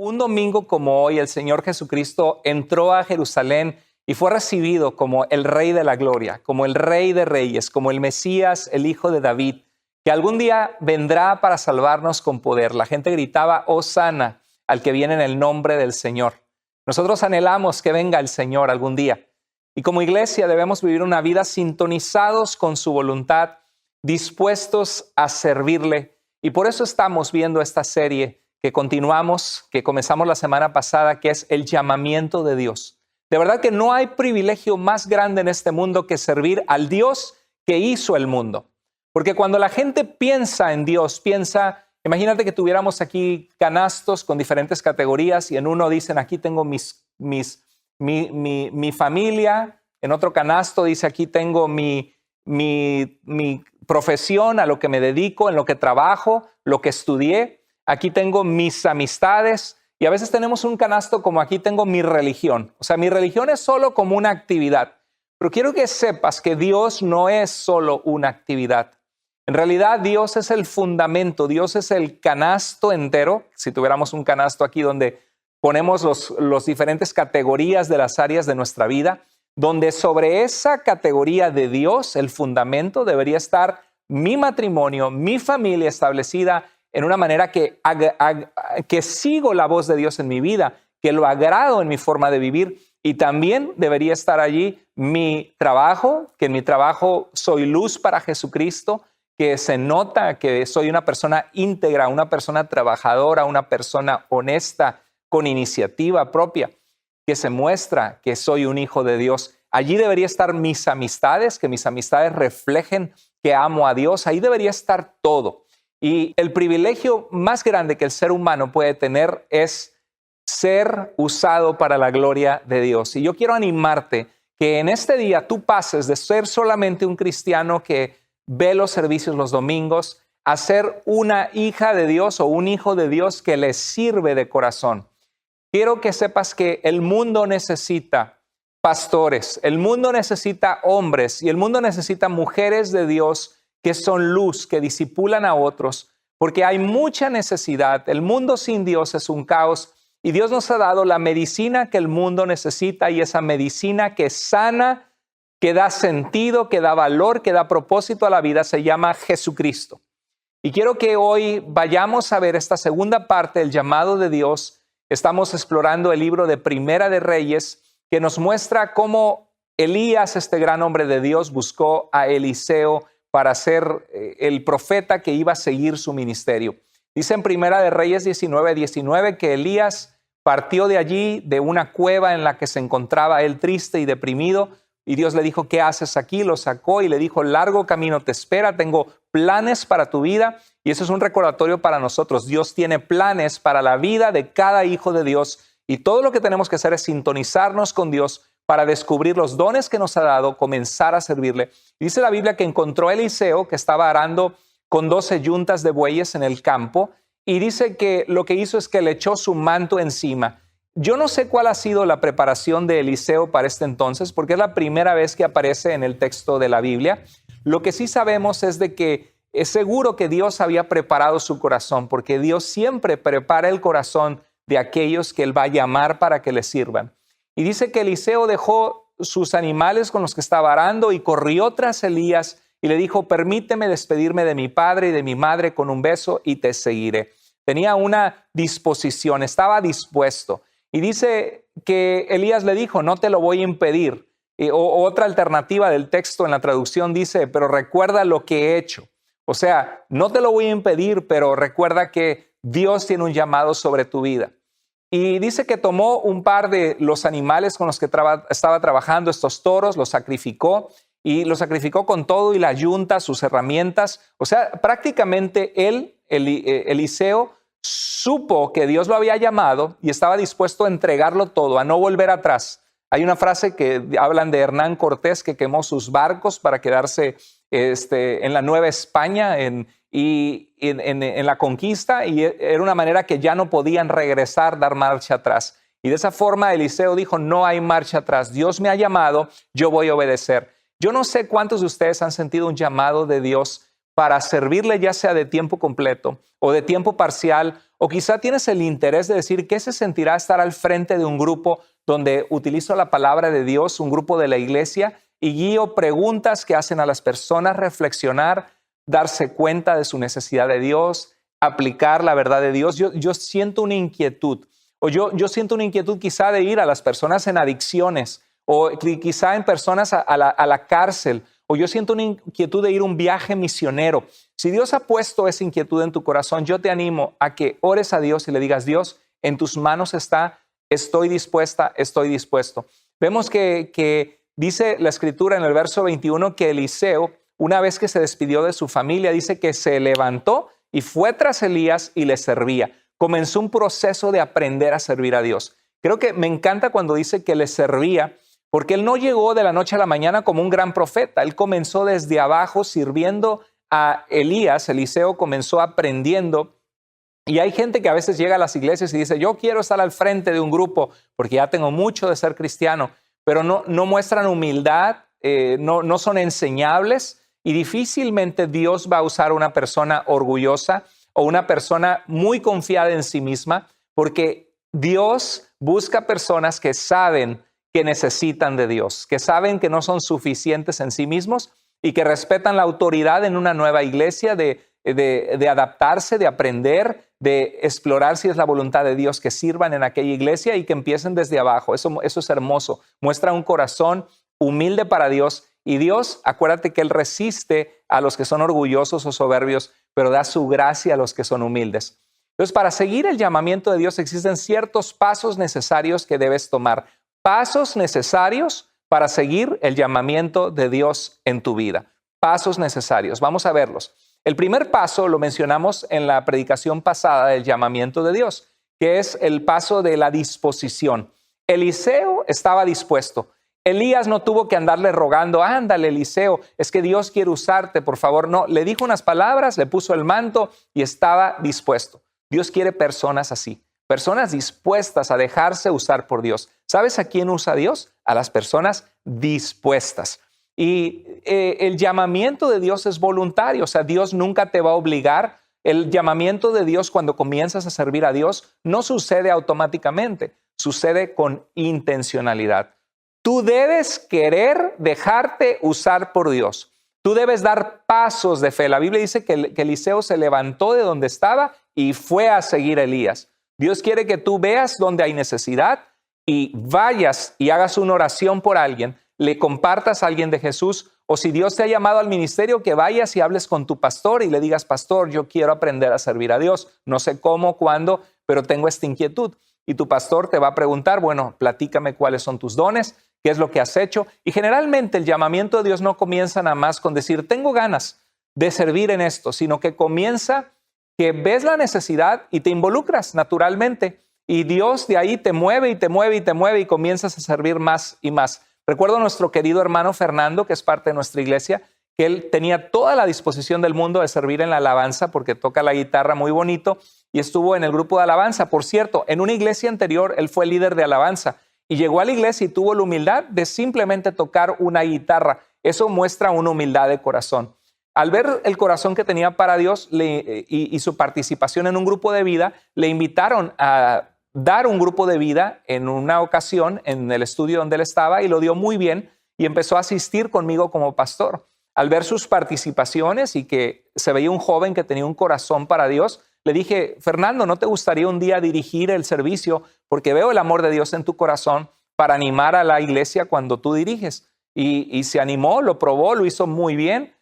Un domingo como hoy, el Señor Jesucristo entró a Jerusalén y fue recibido como el Rey de la Gloria, como el Rey de Reyes, como el Mesías, el Hijo de David, que algún día vendrá para salvarnos con poder. La gente gritaba, Hosana, al que viene en el nombre del Señor. Nosotros anhelamos que venga el Señor algún día. Y como iglesia debemos vivir una vida sintonizados con su voluntad, dispuestos a servirle. Y por eso estamos viendo esta serie que continuamos, que comenzamos la semana pasada, que es el llamamiento de Dios. De verdad que no hay privilegio más grande en este mundo que servir al Dios que hizo el mundo. Porque cuando la gente piensa en Dios, imagínate que tuviéramos aquí canastos con diferentes categorías y en uno dicen, aquí tengo mi familia, en otro canasto dice, aquí tengo mi profesión, a lo que me dedico, en lo que trabajo, lo que estudié. Aquí tengo mis amistades y a veces tenemos un canasto como aquí tengo mi religión. O sea, mi religión es solo como una actividad. Pero quiero que sepas que Dios no es solo una actividad. En realidad, Dios es el fundamento, Dios es el canasto entero. Si tuviéramos un canasto aquí donde ponemos los diferentes categorías de las áreas de nuestra vida, donde sobre esa categoría de Dios, el fundamento, debería estar mi matrimonio, mi familia establecida en una manera que sigo la voz de Dios en mi vida, que lo agrado en mi forma de vivir. Y también debería estar allí mi trabajo, que en mi trabajo soy luz para Jesucristo, que se nota que soy una persona íntegra, una persona trabajadora, una persona honesta, con iniciativa propia, que se muestra que soy un hijo de Dios. Allí debería estar mis amistades, que mis amistades reflejen que amo a Dios. Ahí debería estar todo. Y el privilegio más grande que el ser humano puede tener es ser usado para la gloria de Dios. Y yo quiero animarte que en este día tú pases de ser solamente un cristiano que ve los servicios los domingos a ser una hija de Dios o un hijo de Dios que le sirve de corazón. Quiero que sepas que el mundo necesita pastores, el mundo necesita hombres y el mundo necesita mujeres de Dios que son luz, que disipulan a otros, porque hay mucha necesidad. El mundo sin Dios es un caos y Dios nos ha dado la medicina que el mundo necesita y esa medicina que sana, que da sentido, que da valor, que da propósito a la vida, se llama Jesucristo. Y quiero que hoy vayamos a ver esta segunda parte del llamado de Dios. Estamos explorando el libro de Primera de Reyes, que nos muestra cómo Elías, este gran hombre de Dios, buscó a Eliseo para ser el profeta que iba a seguir su ministerio. Dice en Primera de Reyes 19:19 que Elías partió de allí, de una cueva en la que se encontraba él triste y deprimido, y Dios le dijo, ¿qué haces aquí? Lo sacó y le dijo, largo camino te espera, tengo planes para tu vida. Y eso es un recordatorio para nosotros. Dios tiene planes para la vida de cada hijo de Dios y todo lo que tenemos que hacer es sintonizarnos con Dios para descubrir los dones que nos ha dado, comenzar a servirle. Dice la Biblia que encontró a Eliseo que estaba arando con 12 yuntas de bueyes en el campo y dice que lo que hizo es que le echó su manto encima. Yo no sé cuál ha sido la preparación de Eliseo para este entonces, porque es la primera vez que aparece en el texto de la Biblia. Lo que sí sabemos es de que es seguro que Dios había preparado su corazón, porque Dios siempre prepara el corazón de aquellos que Él va a llamar para que le sirvan. Y dice que Eliseo dejó sus animales con los que estaba arando y corrió tras Elías y le dijo, permíteme despedirme de mi padre y de mi madre con un beso y te seguiré. Tenía una disposición, estaba dispuesto. Y dice que Elías le dijo, no te lo voy a impedir. Otra alternativa del texto en la traducción dice, pero recuerda lo que he hecho. O sea, no te lo voy a impedir, pero recuerda que Dios tiene un llamado sobre tu vida. Y dice que tomó un par de los animales con los que estaba trabajando, estos toros, los sacrificó y los sacrificó con todo y la yunta, sus herramientas. O sea, prácticamente Eliseo, supo que Dios lo había llamado y estaba dispuesto a entregarlo todo, a no volver atrás. Hay una frase que hablan de Hernán Cortés que quemó sus barcos para quedarse en la Nueva España en la conquista y era una manera que ya no podían regresar, dar marcha atrás. Y de esa forma Eliseo dijo, no hay marcha atrás, Dios me ha llamado, yo voy a obedecer. Yo no sé cuántos de ustedes han sentido un llamado de Dios para servirle, ya sea de tiempo completo o de tiempo parcial, o quizá tienes el interés de decir qué se sentirá estar al frente de un grupo donde utilizo la palabra de Dios, un grupo de la iglesia, y guío preguntas que hacen a las personas reflexionar, darse cuenta de su necesidad de Dios, aplicar la verdad de Dios. Yo siento una inquietud, o yo siento una inquietud quizá de ir a las personas en adicciones, o quizá en personas a la cárcel, o yo siento una inquietud de ir a un viaje misionero. Si Dios ha puesto esa inquietud en tu corazón, yo te animo a que ores a Dios y le digas: Dios, en tus manos está, estoy dispuesta, estoy dispuesto. Vemos que dice la Escritura en el verso 21 que Eliseo, una vez que se despidió de su familia, dice que se levantó y fue tras Elías y le servía. Comenzó un proceso de aprender a servir a Dios. Creo que me encanta cuando dice que le servía, porque él no llegó de la noche a la mañana como un gran profeta. Él comenzó desde abajo sirviendo a Elías. Eliseo comenzó aprendiendo. Y hay gente que a veces llega a las iglesias y dice: yo quiero estar al frente de un grupo porque ya tengo mucho de ser cristiano, pero no muestran humildad, no son enseñables, y difícilmente Dios va a usar una persona orgullosa o una persona muy confiada en sí misma, porque Dios busca personas que saben que necesitan de Dios, que saben que no son suficientes en sí mismos y que respetan la autoridad en una nueva iglesia de adaptarse, de aprender, de explorar si es la voluntad de Dios que sirvan en aquella iglesia y que empiecen desde abajo. Eso es hermoso. Muestra un corazón humilde para Dios, y Dios, acuérdate que Él resiste a los que son orgullosos o soberbios, pero da su gracia a los que son humildes. Entonces, para seguir el llamamiento de Dios existen ciertos pasos necesarios que debes tomar. Pasos necesarios para seguir el llamamiento de Dios en tu vida. Pasos necesarios. Vamos a verlos. El primer paso lo mencionamos en la predicación pasada del llamamiento de Dios, que es el paso de la disposición. Eliseo estaba dispuesto. Elías no tuvo que andarle rogando: ándale, Eliseo, es que Dios quiere usarte, por favor. No, le dijo unas palabras, le puso el manto y estaba dispuesto. Dios quiere personas así, personas dispuestas a dejarse usar por Dios. ¿Sabes a quién usa Dios? A las personas dispuestas. Y el llamamiento de Dios es voluntario, o sea, Dios nunca te va a obligar. El llamamiento de Dios, cuando comienzas a servir a Dios, no sucede automáticamente, sucede con intencionalidad. Tú debes querer dejarte usar por Dios. Tú debes dar pasos de fe. La Biblia dice que Eliseo se levantó de donde estaba y fue a seguir a Elías. Dios quiere que tú veas donde hay necesidad y vayas y hagas una oración por alguien, le compartas a alguien de Jesús, o si Dios te ha llamado al ministerio, que vayas y hables con tu pastor y le digas: pastor, yo quiero aprender a servir a Dios. No sé cómo, cuándo, pero tengo esta inquietud. Y tu pastor te va a preguntar: bueno, platícame cuáles son tus dones, qué es lo que has hecho. Y generalmente el llamamiento de Dios no comienza nada más con decir: tengo ganas de servir en esto, sino que comienza que ves la necesidad y te involucras naturalmente. Y Dios de ahí te mueve y te mueve y te mueve y comienzas a servir más y más. Recuerdo a nuestro querido hermano Fernando, que es parte de nuestra iglesia, que él tenía toda la disposición del mundo de servir en la alabanza porque toca la guitarra muy bonito y estuvo en el grupo de alabanza. Por cierto, en una iglesia anterior él fue líder de alabanza y llegó a la iglesia y tuvo la humildad de simplemente tocar una guitarra. Eso muestra una humildad de corazón. Al ver el corazón que tenía para Dios y su participación en un grupo de vida, le invitaron a dar un grupo de vida en una ocasión en el estudio donde él estaba, y lo dio muy bien y empezó a asistir conmigo como pastor. Al ver sus participaciones y que se veía un joven que tenía un corazón para Dios, le dije: Fernando, ¿no te gustaría un día dirigir el servicio? Porque veo el amor de Dios en tu corazón para animar a la iglesia cuando tú diriges. Y se animó, lo probó, lo hizo muy bien.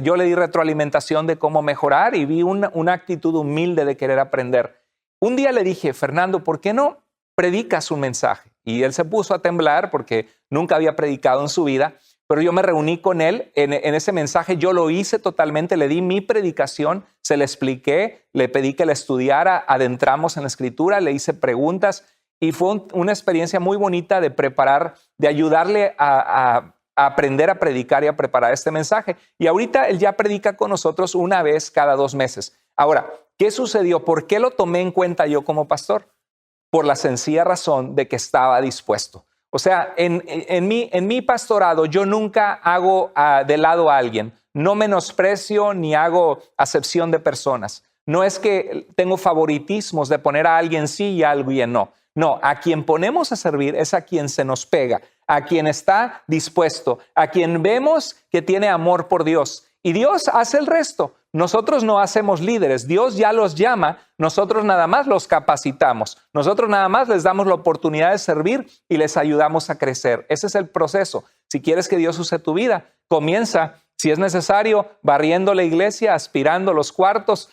Yo le di retroalimentación de cómo mejorar y vi una actitud humilde de querer aprender. Un día le dije: Fernando, ¿por qué no predicas un mensaje? Y él se puso a temblar porque nunca había predicado en su vida, pero yo me reuní con él en ese mensaje. Yo lo hice totalmente, le di mi predicación, se le expliqué, le pedí que la estudiara, adentramos en la escritura, le hice preguntas y fue una experiencia muy bonita de preparar, de ayudarle a aprender a predicar y a preparar este mensaje. Y ahorita él ya predica con nosotros una vez cada 2 meses. Ahora, ¿qué sucedió? ¿Por qué lo tomé en cuenta yo como pastor? Por la sencilla razón de que estaba dispuesto. O sea, en mi pastorado yo nunca hago de lado a alguien. No menosprecio ni hago acepción de personas. No es que tengo favoritismos de poner a alguien sí y a alguien no. No, a quien ponemos a servir es a quien se nos pega, a quien está dispuesto, a quien vemos que tiene amor por Dios. Y Dios hace el resto. Nosotros no hacemos líderes. Dios ya los llama. Nosotros nada más los capacitamos. Nosotros nada más les damos la oportunidad de servir y les ayudamos a crecer. Ese es el proceso. Si quieres que Dios use tu vida, comienza, si es necesario, barriendo la iglesia, aspirando los cuartos.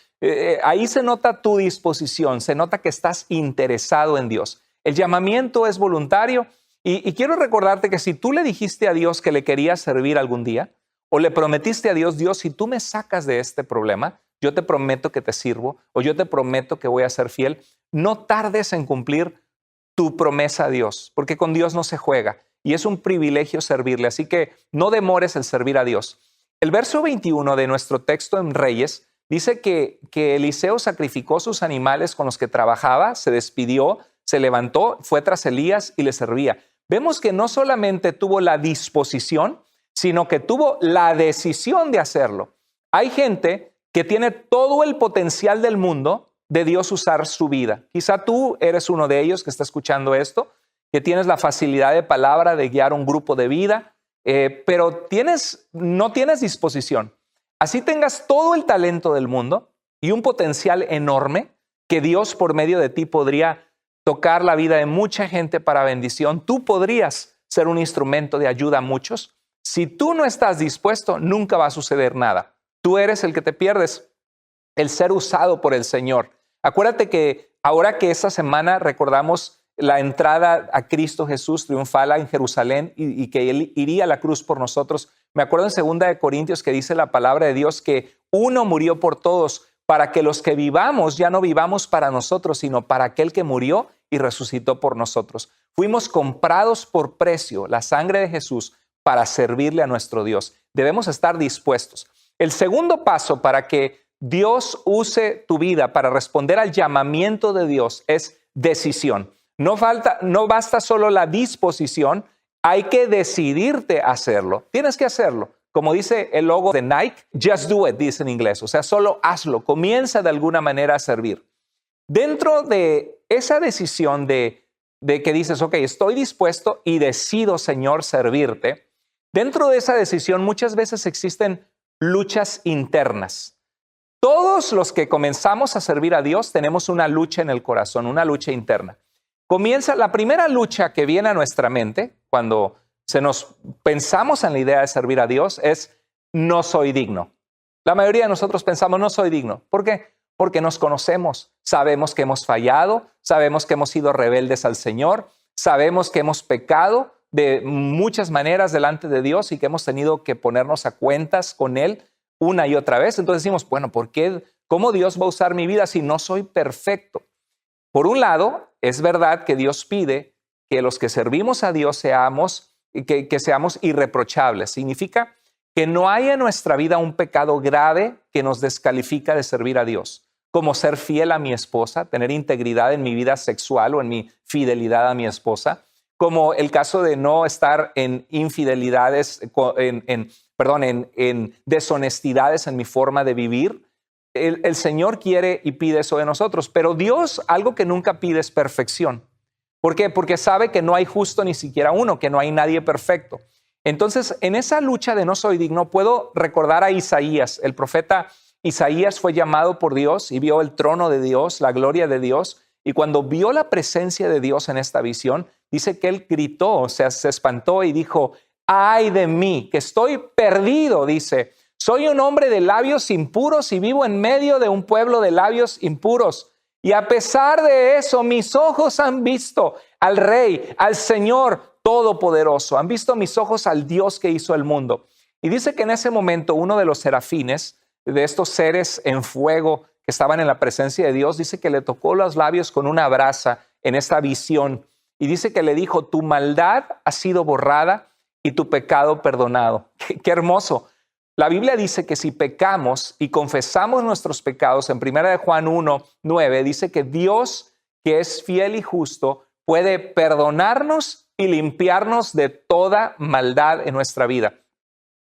Ahí se nota tu disposición, se nota que estás interesado en Dios. El llamamiento es voluntario y quiero recordarte que si tú le dijiste a Dios que le querías servir algún día, o le prometiste a Dios, Dios, si tú me sacas de este problema, yo te prometo que te sirvo, o yo te prometo que voy a ser fiel, no tardes en cumplir tu promesa a Dios, porque con Dios no se juega y es un privilegio servirle, así que no demores en servir a Dios. El verso 21 de nuestro texto en Reyes dice que Eliseo sacrificó sus animales con los que trabajaba, se despidió, se levantó, fue tras Elías y le servía. Vemos que no solamente tuvo la disposición, sino que tuvo la decisión de hacerlo. Hay gente que tiene todo el potencial del mundo de Dios usar su vida. Quizá tú eres uno de ellos que está escuchando esto, que tienes la facilidad de palabra de guiar un grupo de vida, pero no tienes disposición. Así tengas todo el talento del mundo y un potencial enorme que Dios por medio de ti podría tocar la vida de mucha gente para bendición. Tú podrías ser un instrumento de ayuda a muchos. Si tú no estás dispuesto, nunca va a suceder nada. Tú eres el que te pierdes, el ser usado por el Señor. Acuérdate que ahora que esta semana recordamos la entrada a Cristo Jesús triunfal en Jerusalén y que Él iría a la cruz por nosotros, me acuerdo en 2 Corintios que dice la palabra de Dios que uno murió por todos para que los que vivamos ya no vivamos para nosotros, sino para aquel que murió y resucitó por nosotros. Fuimos comprados por precio, la sangre de Jesús, para servirle a nuestro Dios. Debemos estar dispuestos. El segundo paso para que Dios use tu vida para responder al llamamiento de Dios es decisión. No basta solo la disposición, hay que decidirte a hacerlo. Tienes que hacerlo. Como dice el logo de Nike, just do it, dice en inglés. O sea, solo hazlo. Comienza de alguna manera a servir. Dentro de esa decisión de que dices, ok, estoy dispuesto y decido, Señor, servirte. Dentro de esa decisión muchas veces existen luchas internas. Todos los que comenzamos a servir a Dios tenemos una lucha en el corazón, una lucha interna. Comienza la primera lucha que viene a nuestra mente cuando pensamos en la idea de servir a Dios es no soy digno. La mayoría de nosotros pensamos no soy digno. ¿Por qué? Porque nos conocemos, sabemos que hemos fallado, sabemos que hemos sido rebeldes al Señor, sabemos que hemos pecado de muchas maneras delante de Dios y que hemos tenido que ponernos a cuentas con Él una y otra vez. Entonces decimos, bueno, ¿por qué? ¿Cómo Dios va a usar mi vida si no soy perfecto? Por un lado, es verdad que Dios pide que los que servimos a Dios seamos irreprochables. Significa que no hay en nuestra vida un pecado grave que nos descalifica de servir a Dios, como ser fiel a mi esposa, tener integridad en mi vida sexual o en mi fidelidad a mi esposa, como el caso de no estar en infidelidades, en deshonestidades en mi forma de vivir. El Señor quiere y pide eso de nosotros, pero Dios algo que nunca pide es perfección. ¿Por qué? Porque sabe que no hay justo ni siquiera uno, que no hay nadie perfecto. Entonces, en esa lucha de no soy digno, puedo recordar a Isaías. El profeta Isaías fue llamado por Dios y vio el trono de Dios, la gloria de Dios. Y cuando vio la presencia de Dios en esta visión, dice que él gritó, o sea, se espantó y dijo, ¡ay de mí, que estoy perdido! Dice, soy un hombre de labios impuros y vivo en medio de un pueblo de labios impuros. Y a pesar de eso, mis ojos han visto al Rey, al Señor Todopoderoso. Han visto mis ojos al Dios que hizo el mundo. Y dice que en ese momento uno de los serafines, de estos seres en fuego que estaban en la presencia de Dios, dice que le tocó los labios con una brasa en esta visión. Y dice que le dijo, tu maldad ha sido borrada y tu pecado perdonado. ¡Qué hermoso! La Biblia dice que si pecamos y confesamos nuestros pecados, en 1 Juan 1:9, dice que Dios, que es fiel y justo, puede perdonarnos y limpiarnos de toda maldad en nuestra vida.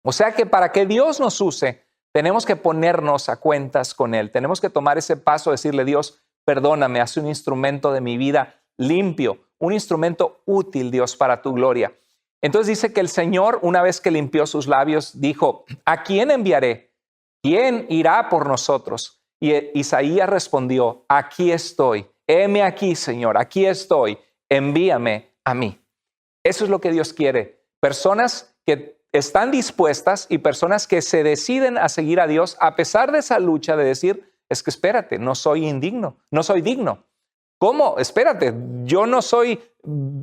O sea que para que Dios nos use, tenemos que ponernos a cuentas con Él. Tenemos que tomar ese paso, decirle, Dios, perdóname, haz un instrumento de mi vida limpio, un instrumento útil, Dios, para tu gloria. Entonces dice que el Señor, una vez que limpió sus labios, dijo, ¿a quién enviaré? ¿Quién irá por nosotros? Y Isaías respondió, aquí estoy. Heme aquí, Señor, aquí estoy. Envíame a mí. Eso es lo que Dios quiere. Personas que están dispuestas y personas que se deciden a seguir a Dios a pesar de esa lucha de decir, es que espérate, no soy indigno, no soy digno. ¿Cómo? Espérate, yo no soy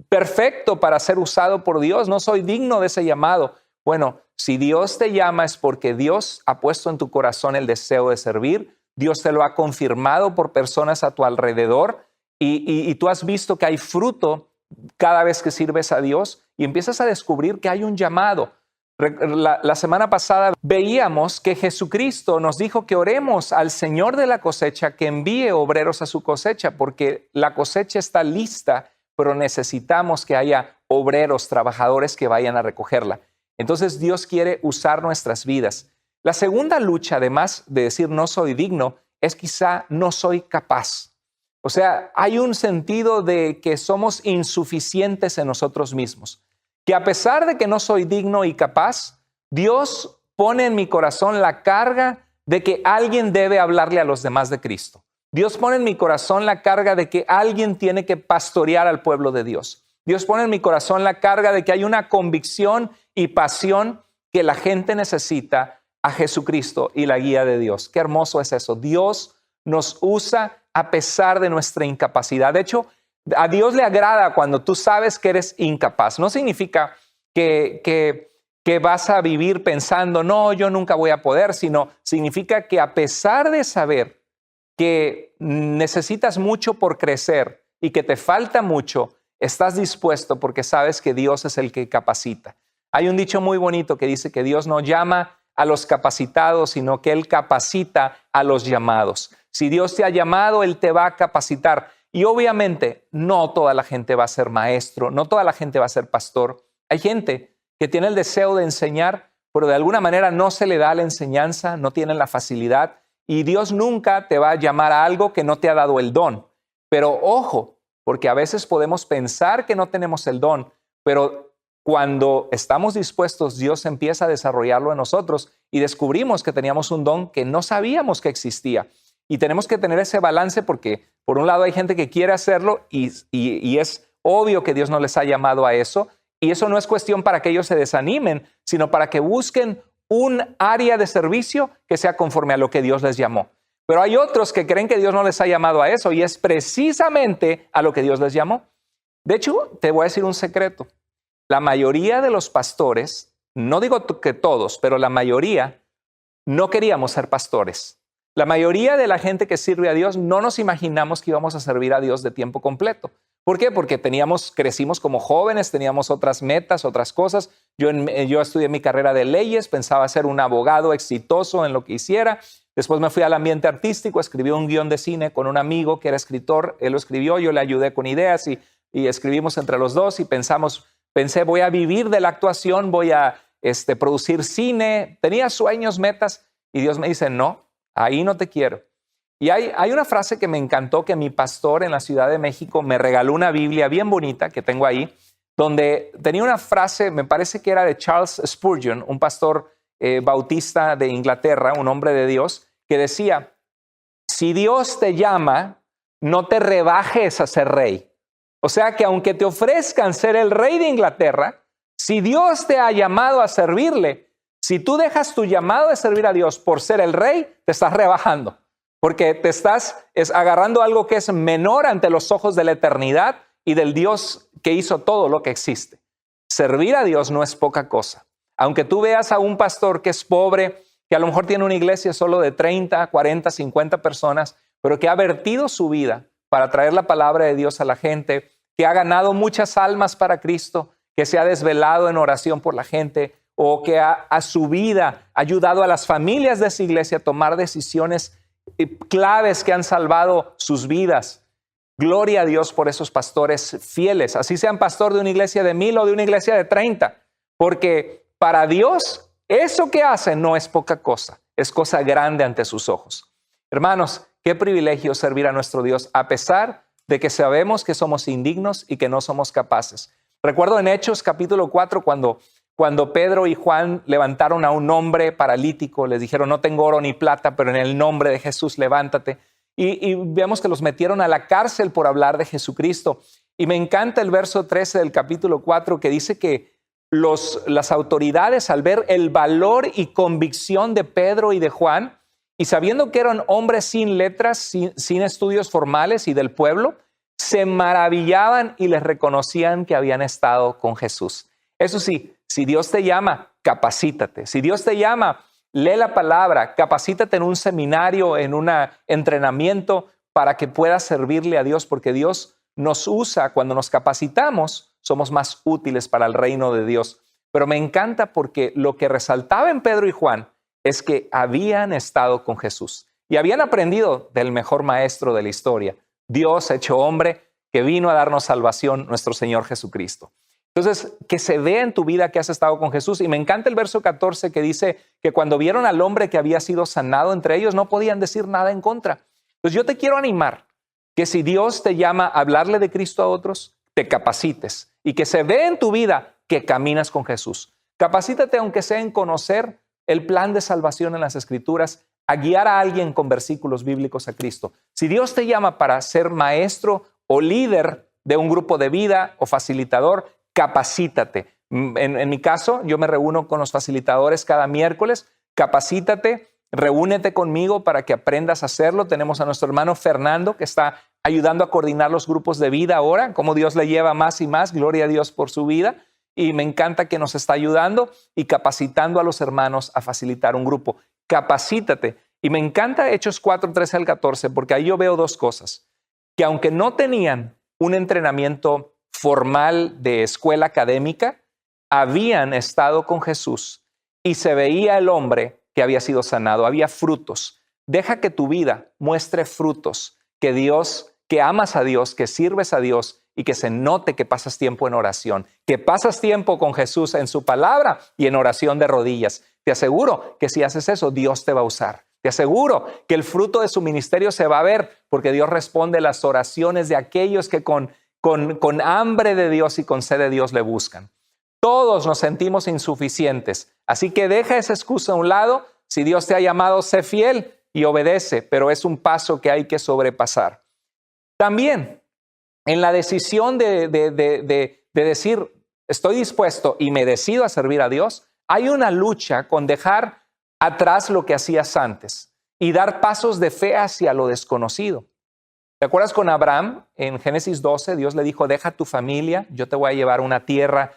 perfecto para ser usado por Dios, no soy digno de ese llamado. Bueno, si Dios te llama es porque Dios ha puesto en tu corazón el deseo de servir, Dios te lo ha confirmado por personas a tu alrededor y tú has visto que hay fruto cada vez que sirves a Dios y empiezas a descubrir que hay un llamado. La semana pasada veíamos que Jesucristo nos dijo que oremos al Señor de la cosecha que envíe obreros a su cosecha, porque la cosecha está lista, pero necesitamos que haya obreros, trabajadores que vayan a recogerla. Entonces Dios quiere usar nuestras vidas. La segunda lucha, además de decir no soy digno, es quizá no soy capaz. O sea, hay un sentido de que somos insuficientes en nosotros mismos. Que a pesar de que no soy digno y capaz, Dios pone en mi corazón la carga de que alguien debe hablarle a los demás de Cristo. Dios pone en mi corazón la carga de que alguien tiene que pastorear al pueblo de Dios. Dios pone en mi corazón la carga de que hay una convicción y pasión que la gente necesita a Jesucristo y la guía de Dios. Qué hermoso es eso. Dios nos usa a pesar de nuestra incapacidad. De hecho, a Dios le agrada cuando tú sabes que eres incapaz. No significa que vas a vivir pensando, no, yo nunca voy a poder, sino significa que a pesar de saber que necesitas mucho por crecer y que te falta mucho, estás dispuesto porque sabes que Dios es el que capacita. Hay un dicho muy bonito que dice que Dios no llama a los capacitados, sino que Él capacita a los llamados. Si Dios te ha llamado, Él te va a capacitar. Y obviamente no toda la gente va a ser maestro, no toda la gente va a ser pastor. Hay gente que tiene el deseo de enseñar, pero de alguna manera no se le da la enseñanza, no tienen la facilidad. Y Dios nunca te va a llamar a algo que no te ha dado el don. Pero ojo, porque a veces podemos pensar que no tenemos el don, pero cuando estamos dispuestos, Dios empieza a desarrollarlo en nosotros y descubrimos que teníamos un don que no sabíamos que existía. Y tenemos que tener ese balance porque, por un lado, hay gente que quiere hacerlo y es obvio que Dios no les ha llamado a eso. Y eso no es cuestión para que ellos se desanimen, sino para que busquen un área de servicio que sea conforme a lo que Dios les llamó. Pero hay otros que creen que Dios no les ha llamado a eso y es precisamente a lo que Dios les llamó. De hecho, te voy a decir un secreto. La mayoría de los pastores, no digo que todos, pero la mayoría no queríamos ser pastores. La mayoría de la gente que sirve a Dios no nos imaginamos que íbamos a servir a Dios de tiempo completo. ¿Por qué? Porque crecimos como jóvenes, teníamos otras metas, otras cosas. Yo estudié mi carrera de leyes, pensaba ser un abogado exitoso en lo que hiciera. Después me fui al ambiente artístico, escribí un guión de cine con un amigo que era escritor. Él lo escribió, yo le ayudé con ideas y escribimos entre los dos y pensé, voy a vivir de la actuación, voy a producir cine. Tenía sueños, metas y Dios me dice, no. Ahí no te quiero. Y hay una frase que me encantó que mi pastor en la Ciudad de México me regaló una Biblia bien bonita que tengo ahí, donde tenía una frase, me parece que era de Charles Spurgeon, un pastor bautista de Inglaterra, un hombre de Dios, que decía, si Dios te llama, no te rebajes a ser rey. O sea que aunque te ofrezcan ser el rey de Inglaterra, si Dios te ha llamado a servirle, si tú dejas tu llamado de servir a Dios por ser el rey, te estás rebajando, porque te estás agarrando algo que es menor ante los ojos de la eternidad y del Dios que hizo todo lo que existe. Servir a Dios no es poca cosa. Aunque tú veas a un pastor que es pobre, que a lo mejor tiene una iglesia solo de 30, 40, 50 personas, pero que ha vertido su vida para traer la palabra de Dios a la gente, que ha ganado muchas almas para Cristo, que se ha desvelado en oración por la gente, o que a su vida ha ayudado a las familias de esa iglesia a tomar decisiones claves que han salvado sus vidas. Gloria a Dios por esos pastores fieles, así sean pastor de una iglesia de 1000 o de una iglesia de 30, porque para Dios eso que hacen no es poca cosa, es cosa grande ante sus ojos. Hermanos, qué privilegio servir a nuestro Dios a pesar de que sabemos que somos indignos y que no somos capaces. Recuerdo en Hechos capítulo 4 cuando Pedro y Juan levantaron a un hombre paralítico, les dijeron, no tengo oro ni plata, pero en el nombre de Jesús levántate. Y vemos que los metieron a la cárcel por hablar de Jesucristo. Y me encanta el verso 13 del capítulo 4 que dice que las autoridades, al ver el valor y convicción de Pedro y de Juan, y sabiendo que eran hombres sin letras, sin estudios formales y del pueblo, se maravillaban y les reconocían que habían estado con Jesús. Eso sí, si Dios te llama, capacítate. Si Dios te llama, lee la palabra, capacítate en un seminario, en un entrenamiento para que puedas servirle a Dios, porque Dios nos usa cuando nos capacitamos, somos más útiles para el reino de Dios. Pero me encanta porque lo que resaltaba en Pedro y Juan es que habían estado con Jesús y habían aprendido del mejor maestro de la historia, Dios hecho hombre, que vino a darnos salvación, nuestro Señor Jesucristo. Entonces, que se vea en tu vida que has estado con Jesús. Y me encanta el verso 14 que dice que cuando vieron al hombre que había sido sanado entre ellos, no podían decir nada en contra. Entonces yo te quiero animar que si Dios te llama a hablarle de Cristo a otros, te capacites y que se vea en tu vida que caminas con Jesús. Capacítate aunque sea en conocer el plan de salvación en las Escrituras, a guiar a alguien con versículos bíblicos a Cristo. Si Dios te llama para ser maestro o líder de un grupo de vida o facilitador, capacítate. En mi caso, yo me reúno con los facilitadores cada miércoles. Capacítate, reúnete conmigo para que aprendas a hacerlo. Tenemos a nuestro hermano Fernando que está ayudando a coordinar los grupos de vida ahora, como Dios le lleva más y más. Gloria a Dios por su vida. Y me encanta que nos está ayudando y capacitando a los hermanos a facilitar un grupo. Capacítate. Y me encanta Hechos 4, 13 al 14, porque ahí yo veo dos cosas. Que aunque no tenían un entrenamiento formal de escuela académica, habían estado con Jesús y se veía el hombre que había sido sanado. Había frutos. Deja que tu vida muestre frutos, que amas a Dios, que sirves a Dios y que se note que pasas tiempo en oración, que pasas tiempo con Jesús en su palabra y en oración de rodillas. Te aseguro que si haces eso, Dios te va a usar. Te aseguro que el fruto de su ministerio se va a ver porque Dios responde las oraciones de aquellos que con hambre de Dios y con sed de Dios le buscan. Todos nos sentimos insuficientes, así que deja esa excusa a un lado. Si Dios te ha llamado, sé fiel y obedece, pero es un paso que hay que sobrepasar. También en la decisión de decir, estoy dispuesto y me decido a servir a Dios, hay una lucha con dejar atrás lo que hacías antes y dar pasos de fe hacia lo desconocido. ¿Te acuerdas con Abraham? En Génesis 12, Dios le dijo, deja tu familia, yo te voy a llevar a una tierra,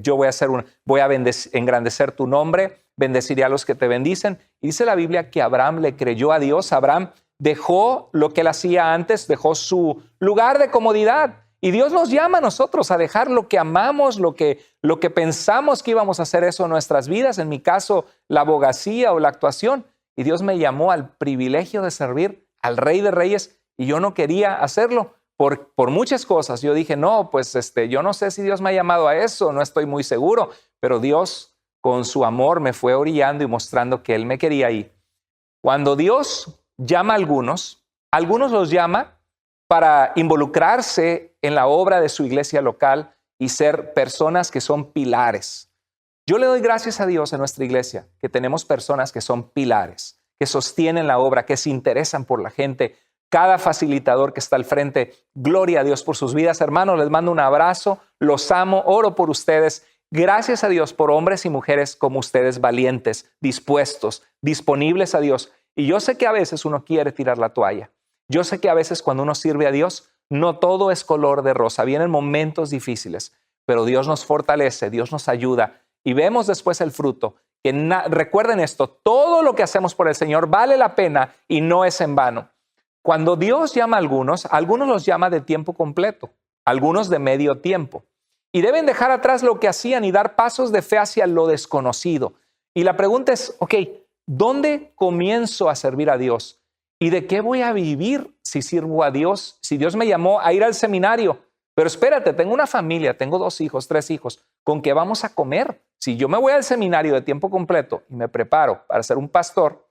yo voy a engrandecer tu nombre, bendeciré a los que te bendicen. Y dice la Biblia que Abraham le creyó a Dios. Abraham dejó lo que él hacía antes, dejó su lugar de comodidad. Y Dios nos llama a nosotros a dejar lo que amamos, lo que pensamos que íbamos a hacer eso en nuestras vidas. En mi caso, la abogacía o la actuación. Y Dios me llamó al privilegio de servir al Rey de Reyes y yo no quería hacerlo por muchas cosas. Yo dije, no, pues yo no sé si Dios me ha llamado a eso, no estoy muy seguro. Pero Dios, con su amor, me fue orillando y mostrando que Él me quería ahí. Cuando Dios llama a algunos los llama para involucrarse en la obra de su iglesia local y ser personas que son pilares. Yo le doy gracias a Dios en nuestra iglesia que tenemos personas que son pilares, que sostienen la obra, que se interesan por la gente. Cada facilitador que está al frente, gloria a Dios por sus vidas. Hermanos, les mando un abrazo, los amo, oro por ustedes. Gracias a Dios por hombres y mujeres como ustedes, valientes, dispuestos, disponibles a Dios. Y yo sé que a veces uno quiere tirar la toalla. Yo sé que a veces cuando uno sirve a Dios, no todo es color de rosa. Vienen momentos difíciles, pero Dios nos fortalece, Dios nos ayuda y vemos después el fruto. Recuerden esto, todo lo que hacemos por el Señor vale la pena y no es en vano. Cuando Dios llama a algunos los llama de tiempo completo, algunos de medio tiempo. Y deben dejar atrás lo que hacían y dar pasos de fe hacia lo desconocido. Y la pregunta es, ¿dónde comienzo a servir a Dios? ¿Y de qué voy a vivir si sirvo a Dios? Si Dios me llamó a ir al seminario. Pero espérate, tengo una familia, tengo 2 hijos, 3 hijos. ¿Con qué vamos a comer? Si yo me voy al seminario de tiempo completo y me preparo para ser un pastor,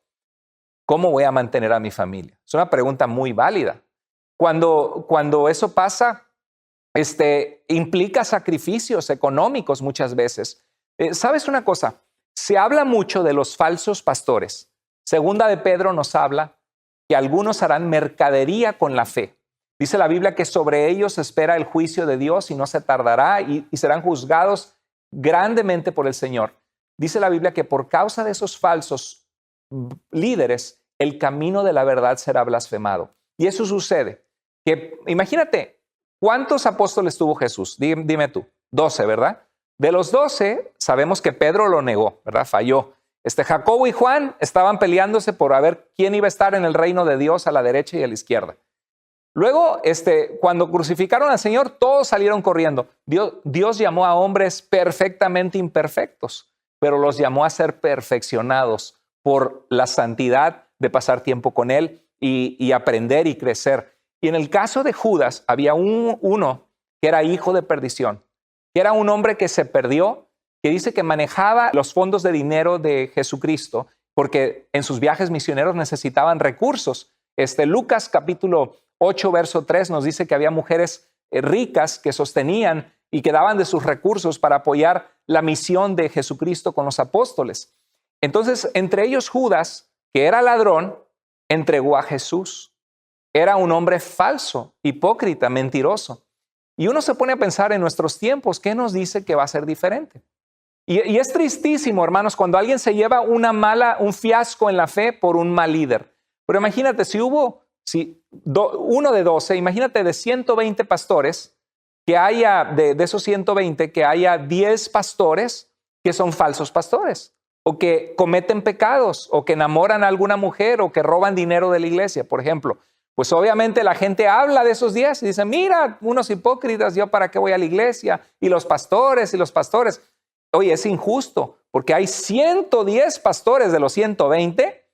¿cómo voy a mantener a mi familia? Es una pregunta muy válida. Cuando eso pasa, implica sacrificios económicos muchas veces. ¿Sabes una cosa? Se habla mucho de los falsos pastores. Segunda de Pedro nos habla que algunos harán mercadería con la fe. Dice la Biblia que sobre ellos espera el juicio de Dios y no se tardará y serán juzgados grandemente por el Señor. Dice la Biblia que por causa de esos falsos líderes, el camino de la verdad será blasfemado. Y eso sucede. Que, imagínate, ¿cuántos apóstoles tuvo Jesús? Dime tú, 12, ¿verdad? De los 12, sabemos que Pedro lo negó, ¿verdad? Falló. Jacobo y Juan estaban peleándose por a ver quién iba a estar en el reino de Dios a la derecha y a la izquierda. Luego, cuando crucificaron al Señor, todos salieron corriendo. Dios llamó a hombres perfectamente imperfectos, pero los llamó a ser perfeccionados por la santidad de pasar tiempo con Él y aprender y crecer. Y en el caso de Judas, había uno que era hijo de perdición, que era un hombre que se perdió, que dice que manejaba los fondos de dinero de Jesucristo, porque en sus viajes misioneros necesitaban recursos. Lucas capítulo 8, verso 3 nos dice que había mujeres ricas que sostenían y que daban de sus recursos para apoyar la misión de Jesucristo con los apóstoles. Entonces, entre ellos Judas, que era ladrón, entregó a Jesús. Era un hombre falso, hipócrita, mentiroso. Y uno se pone a pensar en nuestros tiempos, ¿qué nos dice que va a ser diferente? Y es tristísimo, hermanos, cuando alguien se lleva un fiasco en la fe por un mal líder. Pero imagínate, uno de 12, imagínate de 120 pastores, que haya, de esos 120, que haya 10 pastores que son falsos pastores, o que cometen pecados, o que enamoran a alguna mujer, o que roban dinero de la iglesia, por ejemplo. Pues obviamente la gente habla de esos 10 y dice, mira, unos hipócritas, ¿yo para qué voy a la iglesia? Y los pastores. Oye, es injusto, porque hay 110 pastores de los 120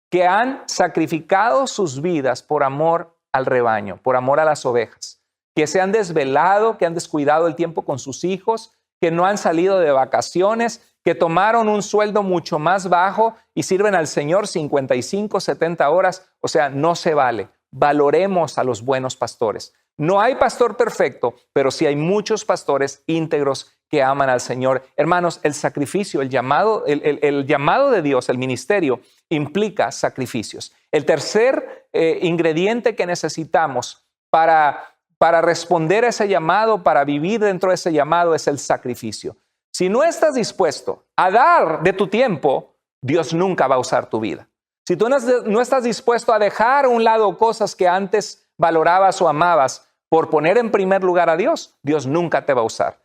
que han sacrificado sus vidas por amor al rebaño, por amor a las ovejas, que se han desvelado, que han descuidado el tiempo con sus hijos, que no han salido de vacaciones, que tomaron un sueldo mucho más bajo y sirven al Señor 55, 70 horas. O sea, no se vale. Valoremos a los buenos pastores. No hay pastor perfecto, pero sí hay muchos pastores íntegros que aman al Señor. Hermanos, el sacrificio, el llamado de Dios, el ministerio, implica sacrificios. El tercer ingrediente que necesitamos para responder a ese llamado, para vivir dentro de ese llamado, es el sacrificio. Si no estás dispuesto a dar de tu tiempo, Dios nunca va a usar tu vida. Si tú no estás dispuesto a dejar a un lado cosas que antes valorabas o amabas por poner en primer lugar a Dios, Dios nunca te va a usar.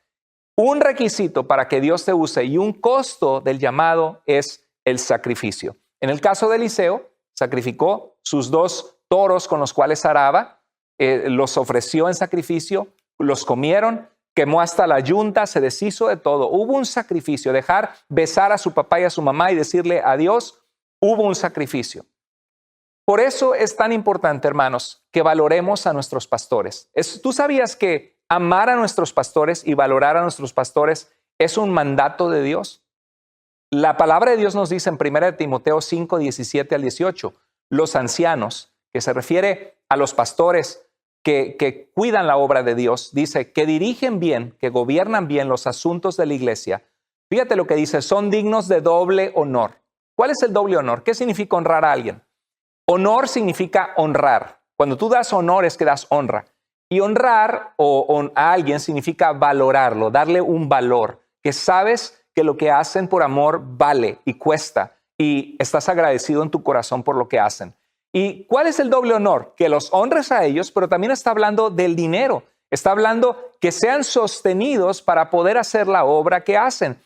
Un requisito para que Dios te use y un costo del llamado es el sacrificio. En el caso de Eliseo, sacrificó sus 2 toros con los cuales araba, los ofreció en sacrificio, los comieron, quemó hasta la yunta, se deshizo de todo. Hubo un sacrificio, dejar besar a su papá y a su mamá y decirle adiós, hubo un sacrificio. Por eso es tan importante, hermanos, que valoremos a nuestros pastores. ¿Tú sabías que amar a nuestros pastores y valorar a nuestros pastores es un mandato de Dios? La palabra de Dios nos dice en 1 Timoteo 5, 17 al 18, los ancianos, que se refiere a los pastores que cuidan la obra de Dios, dice que dirigen bien, que gobiernan bien los asuntos de la iglesia. Fíjate lo que dice, son dignos de doble honor. ¿Cuál es el doble honor? ¿Qué significa honrar a alguien? Honor significa honrar. Cuando tú das honor es que das honra. Y honrar a alguien significa valorarlo, darle un valor, que sabes que lo que hacen por amor vale y cuesta y estás agradecido en tu corazón por lo que hacen. ¿Y cuál es el doble honor? Que los honres a ellos, pero también está hablando del dinero. Está hablando que sean sostenidos para poder hacer la obra que hacen.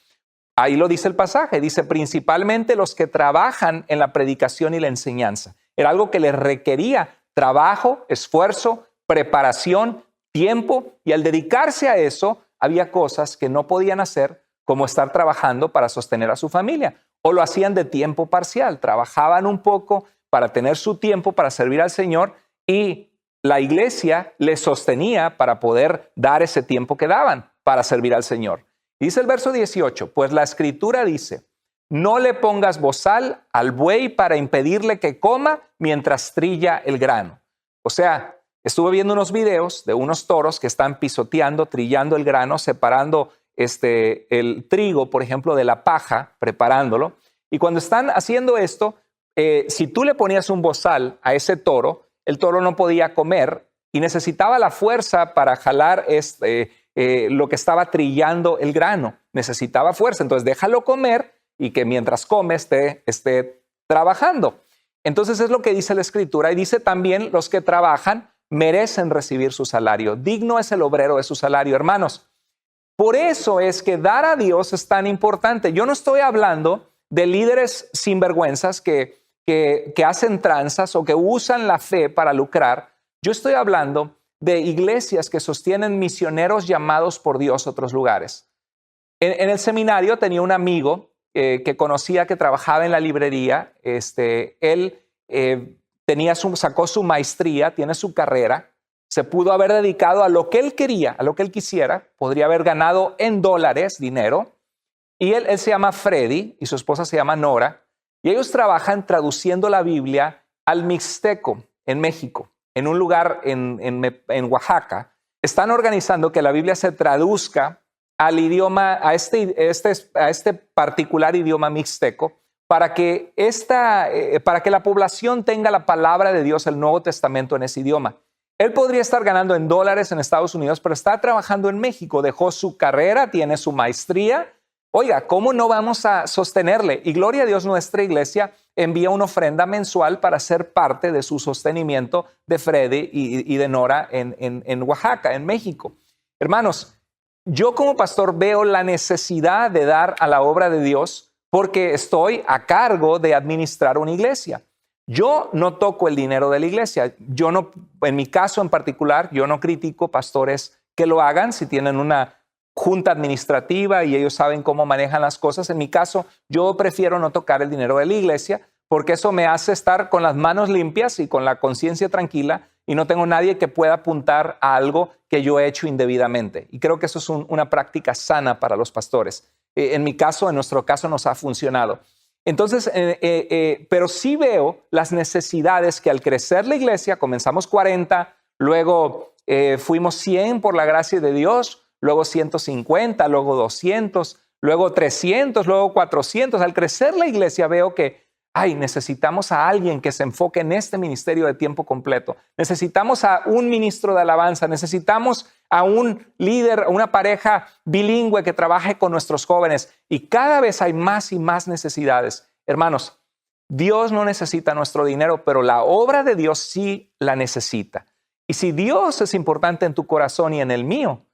Ahí lo dice el pasaje, dice principalmente los que trabajan en la predicación y la enseñanza. Era algo que les requería trabajo, esfuerzo, preparación, tiempo, y al dedicarse a eso había cosas que no podían hacer, como estar trabajando para sostener a su familia, o lo hacían de tiempo parcial, trabajaban un poco, para tener su tiempo para servir al Señor y la iglesia les sostenía para poder dar ese tiempo que daban para servir al Señor. Dice el verso 18, pues la Escritura dice, no le pongas bozal al buey para impedirle que coma mientras trilla el grano. O sea, estuve viendo unos videos de unos toros que están pisoteando, trillando el grano, separando el trigo, por ejemplo, de la paja, preparándolo. Y cuando están haciendo esto, si tú le ponías un bozal a ese toro, el toro no podía comer y necesitaba la fuerza para jalar lo que estaba trillando el grano. Necesitaba fuerza, entonces déjalo comer y que mientras come esté trabajando. Entonces es lo que dice la Escritura y dice también los que trabajan merecen recibir su salario. Digno es el obrero de su salario, hermanos. Por eso es que dar a Dios es tan importante. Yo no estoy hablando de líderes sinvergüenzas que hacen tranzas o que usan la fe para lucrar. Yo estoy hablando de iglesias que sostienen misioneros llamados por Dios a otros lugares. En el seminario tenía un amigo que conocía que trabajaba en la librería. Él sacó su maestría, tiene su carrera. Se pudo haber dedicado a lo que él quería, a lo que él quisiera. Podría haber ganado en dólares dinero. Y él se llama Freddy y su esposa se llama Nora. Y ellos trabajan traduciendo la Biblia al Mixteco en México, en un lugar en Oaxaca. Están organizando que la Biblia se traduzca al idioma, a este particular idioma mixteco, para que la población tenga la palabra de Dios, el Nuevo Testamento en ese idioma. Él podría estar ganando en dólares en Estados Unidos, pero está trabajando en México. Dejó su carrera, tiene su maestría. Oiga, ¿cómo no vamos a sostenerle? Y gloria a Dios, nuestra iglesia envía una ofrenda mensual para ser parte de su sostenimiento de Freddy y de Nora en Oaxaca, en México. Hermanos, yo como pastor veo la necesidad de dar a la obra de Dios porque estoy a cargo de administrar una iglesia. Yo no toco el dinero de la iglesia. En mi caso en particular, yo no critico pastores que lo hagan si tienen una junta administrativa y ellos saben cómo manejan las cosas. En mi caso, yo prefiero no tocar el dinero de la iglesia porque eso me hace estar con las manos limpias y con la conciencia tranquila y no tengo nadie que pueda apuntar a algo que yo he hecho indebidamente. Y creo que eso es una práctica sana para los pastores. En nuestro caso nos ha funcionado. Entonces, pero sí veo las necesidades que al crecer la iglesia, comenzamos 40, luego fuimos 100 por la gracia de Dios, luego 150, luego 200, luego 300, luego 400. Al crecer la iglesia veo que necesitamos a alguien que se enfoque en este ministerio de tiempo completo. Necesitamos a un ministro de alabanza, necesitamos a un líder, a una pareja bilingüe que trabaje con nuestros jóvenes. Y cada vez hay más y más necesidades. Hermanos, Dios no necesita nuestro dinero, pero la obra de Dios sí la necesita. Y si Dios es importante en tu corazón y en el mío,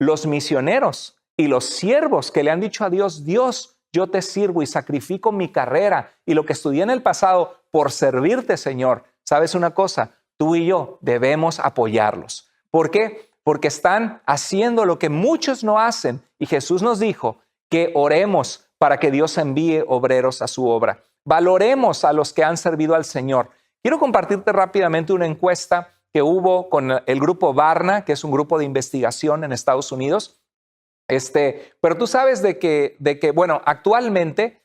los misioneros y los siervos que le han dicho a Dios, Dios, yo te sirvo y sacrifico mi carrera y lo que estudié en el pasado por servirte, Señor. ¿Sabes una cosa? Tú y yo debemos apoyarlos. ¿Por qué? Porque están haciendo lo que muchos no hacen. Y Jesús nos dijo que oremos para que Dios envíe obreros a su obra. Valoremos a los que han servido al Señor. Quiero compartirte rápidamente una encuesta que hubo con el grupo Barna, que es un grupo de investigación en Estados Unidos. Pero tú sabes de que, bueno, actualmente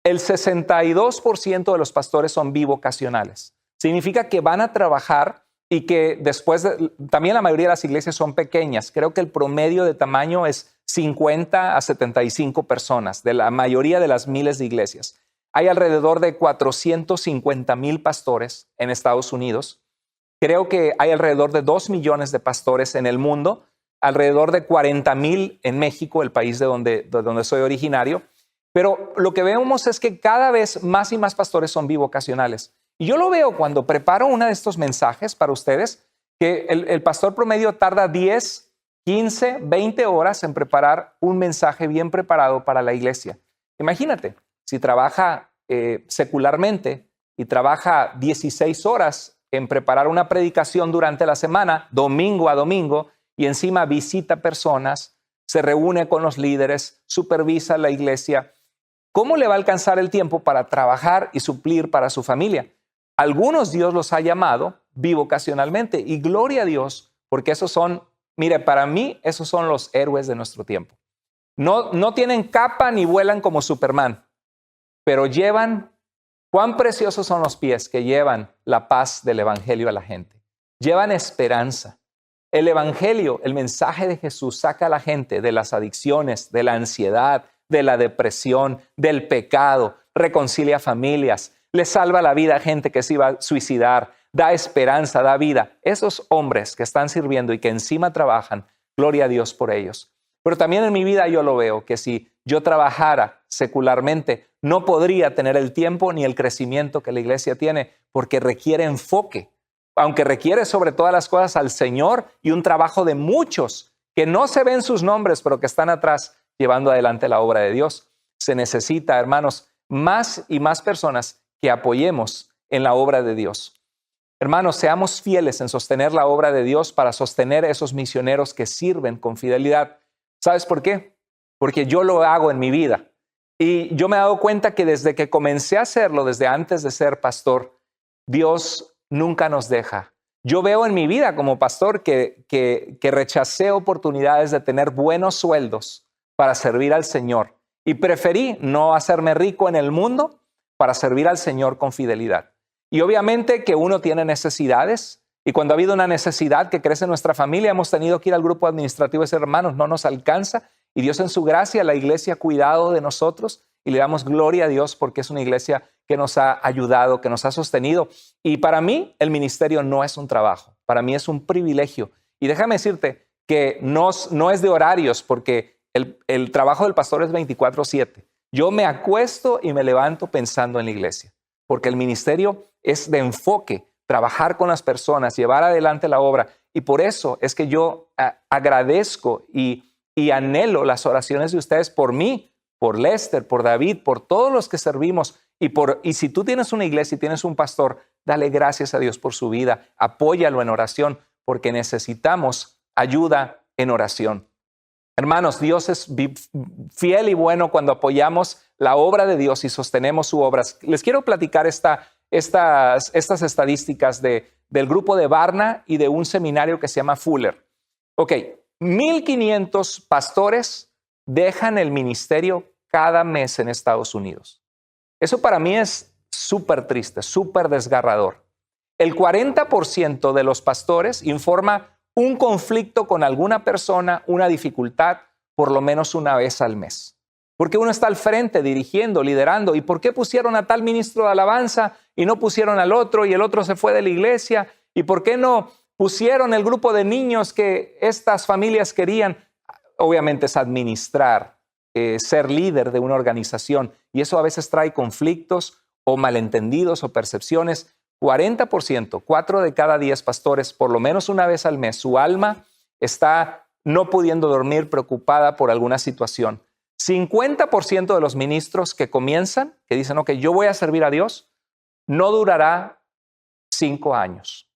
el 62% de los pastores son bivocacionales. Significa que van a trabajar y que también la mayoría de las iglesias son pequeñas. Creo que el promedio de tamaño es 50 a 75 personas, de la mayoría de las miles de iglesias. Hay alrededor de 450,000 pastores en Estados Unidos. Creo que hay alrededor de 2 millones de pastores en el mundo, alrededor de 40,000 en México, el país de donde soy originario. Pero lo que vemos es que cada vez más y más pastores son bivocacionales. Y yo lo veo cuando preparo uno de estos mensajes para ustedes, que el pastor promedio tarda 10, 15, 20 horas en preparar un mensaje bien preparado para la iglesia. Imagínate, si trabaja secularmente y trabaja 16 horas en preparar una predicación durante la semana, domingo a domingo, y encima visita personas, se reúne con los líderes, supervisa la iglesia. ¿Cómo le va a alcanzar el tiempo para trabajar y suplir para su familia? Algunos Dios los ha llamado bivocacionalmente y gloria a Dios, porque esos son, mire, para mí esos son los héroes de nuestro tiempo. No tienen capa ni vuelan como Superman, pero llevan, cuán preciosos son los pies que llevan la paz del evangelio a la gente. Llevan esperanza. El evangelio, el mensaje de Jesús saca a la gente de las adicciones, de la ansiedad, de la depresión, del pecado, reconcilia familias, le salva la vida a gente que se iba a suicidar, da esperanza, da vida. Esos hombres que están sirviendo y que encima trabajan, gloria a Dios por ellos. Pero también en mi vida yo lo veo, que si yo trabajara secularmente, no podría tener el tiempo ni el crecimiento que la iglesia tiene, porque requiere enfoque, aunque requiere sobre todas las cosas al Señor y un trabajo de muchos que no se ven sus nombres, pero que están atrás llevando adelante la obra de Dios. Se necesita, hermanos, más y más personas que apoyemos en la obra de Dios. Hermanos, seamos fieles en sostener la obra de Dios para sostener a esos misioneros que sirven con fidelidad. ¿Sabes por qué? Porque yo lo hago en mi vida. Y yo me he dado cuenta que desde que comencé a hacerlo, desde antes de ser pastor, Dios nunca nos deja. Yo veo en mi vida como pastor que rechacé oportunidades de tener buenos sueldos para servir al Señor. Y preferí no hacerme rico en el mundo para servir al Señor con fidelidad. Y obviamente que uno tiene necesidades. Y cuando ha habido una necesidad que crece en nuestra familia, hemos tenido que ir al grupo administrativo y decir, hermanos, no nos alcanza. Y Dios en su gracia, la iglesia ha cuidado de nosotros y le damos gloria a Dios porque es una iglesia que nos ha ayudado, que nos ha sostenido. Y para mí el ministerio no es un trabajo, para mí es un privilegio. Y déjame decirte que no es de horarios porque el trabajo del pastor es 24/7. Yo me acuesto y me levanto pensando en la iglesia porque el ministerio es de enfoque, trabajar con las personas, llevar adelante la obra. Y por eso es que yo agradezco y anhelo las oraciones de ustedes por mí, por Lester, por David, por todos los que servimos. Y si tú tienes una iglesia y tienes un pastor, dale gracias a Dios por su vida. Apóyalo en oración porque necesitamos ayuda en oración. Hermanos, Dios es fiel y bueno cuando apoyamos la obra de Dios y sostenemos su obra. Les quiero platicar estas estadísticas del grupo de Barna y de un seminario que se llama Fuller. Ok, 1,500 pastores dejan el ministerio cada mes en Estados Unidos. Eso para mí es súper triste, súper desgarrador. El 40% de los pastores informa un conflicto con alguna persona, una dificultad, por lo menos una vez al mes. Porque uno está al frente, dirigiendo, liderando. ¿Y por qué pusieron a tal ministro de alabanza y no pusieron al otro y el otro se fue de la iglesia? ¿Y por qué no pusieron el grupo de niños que estas familias querían? Obviamente es administrar, ser líder de una organización. Y eso a veces trae conflictos o malentendidos o percepciones. 40%, 4 de cada 10 pastores, por lo menos una vez al mes, su alma está no pudiendo dormir, preocupada por alguna situación. 50% de los ministros que comienzan, que dicen, ok, yo voy a servir a Dios, no durará 5 años.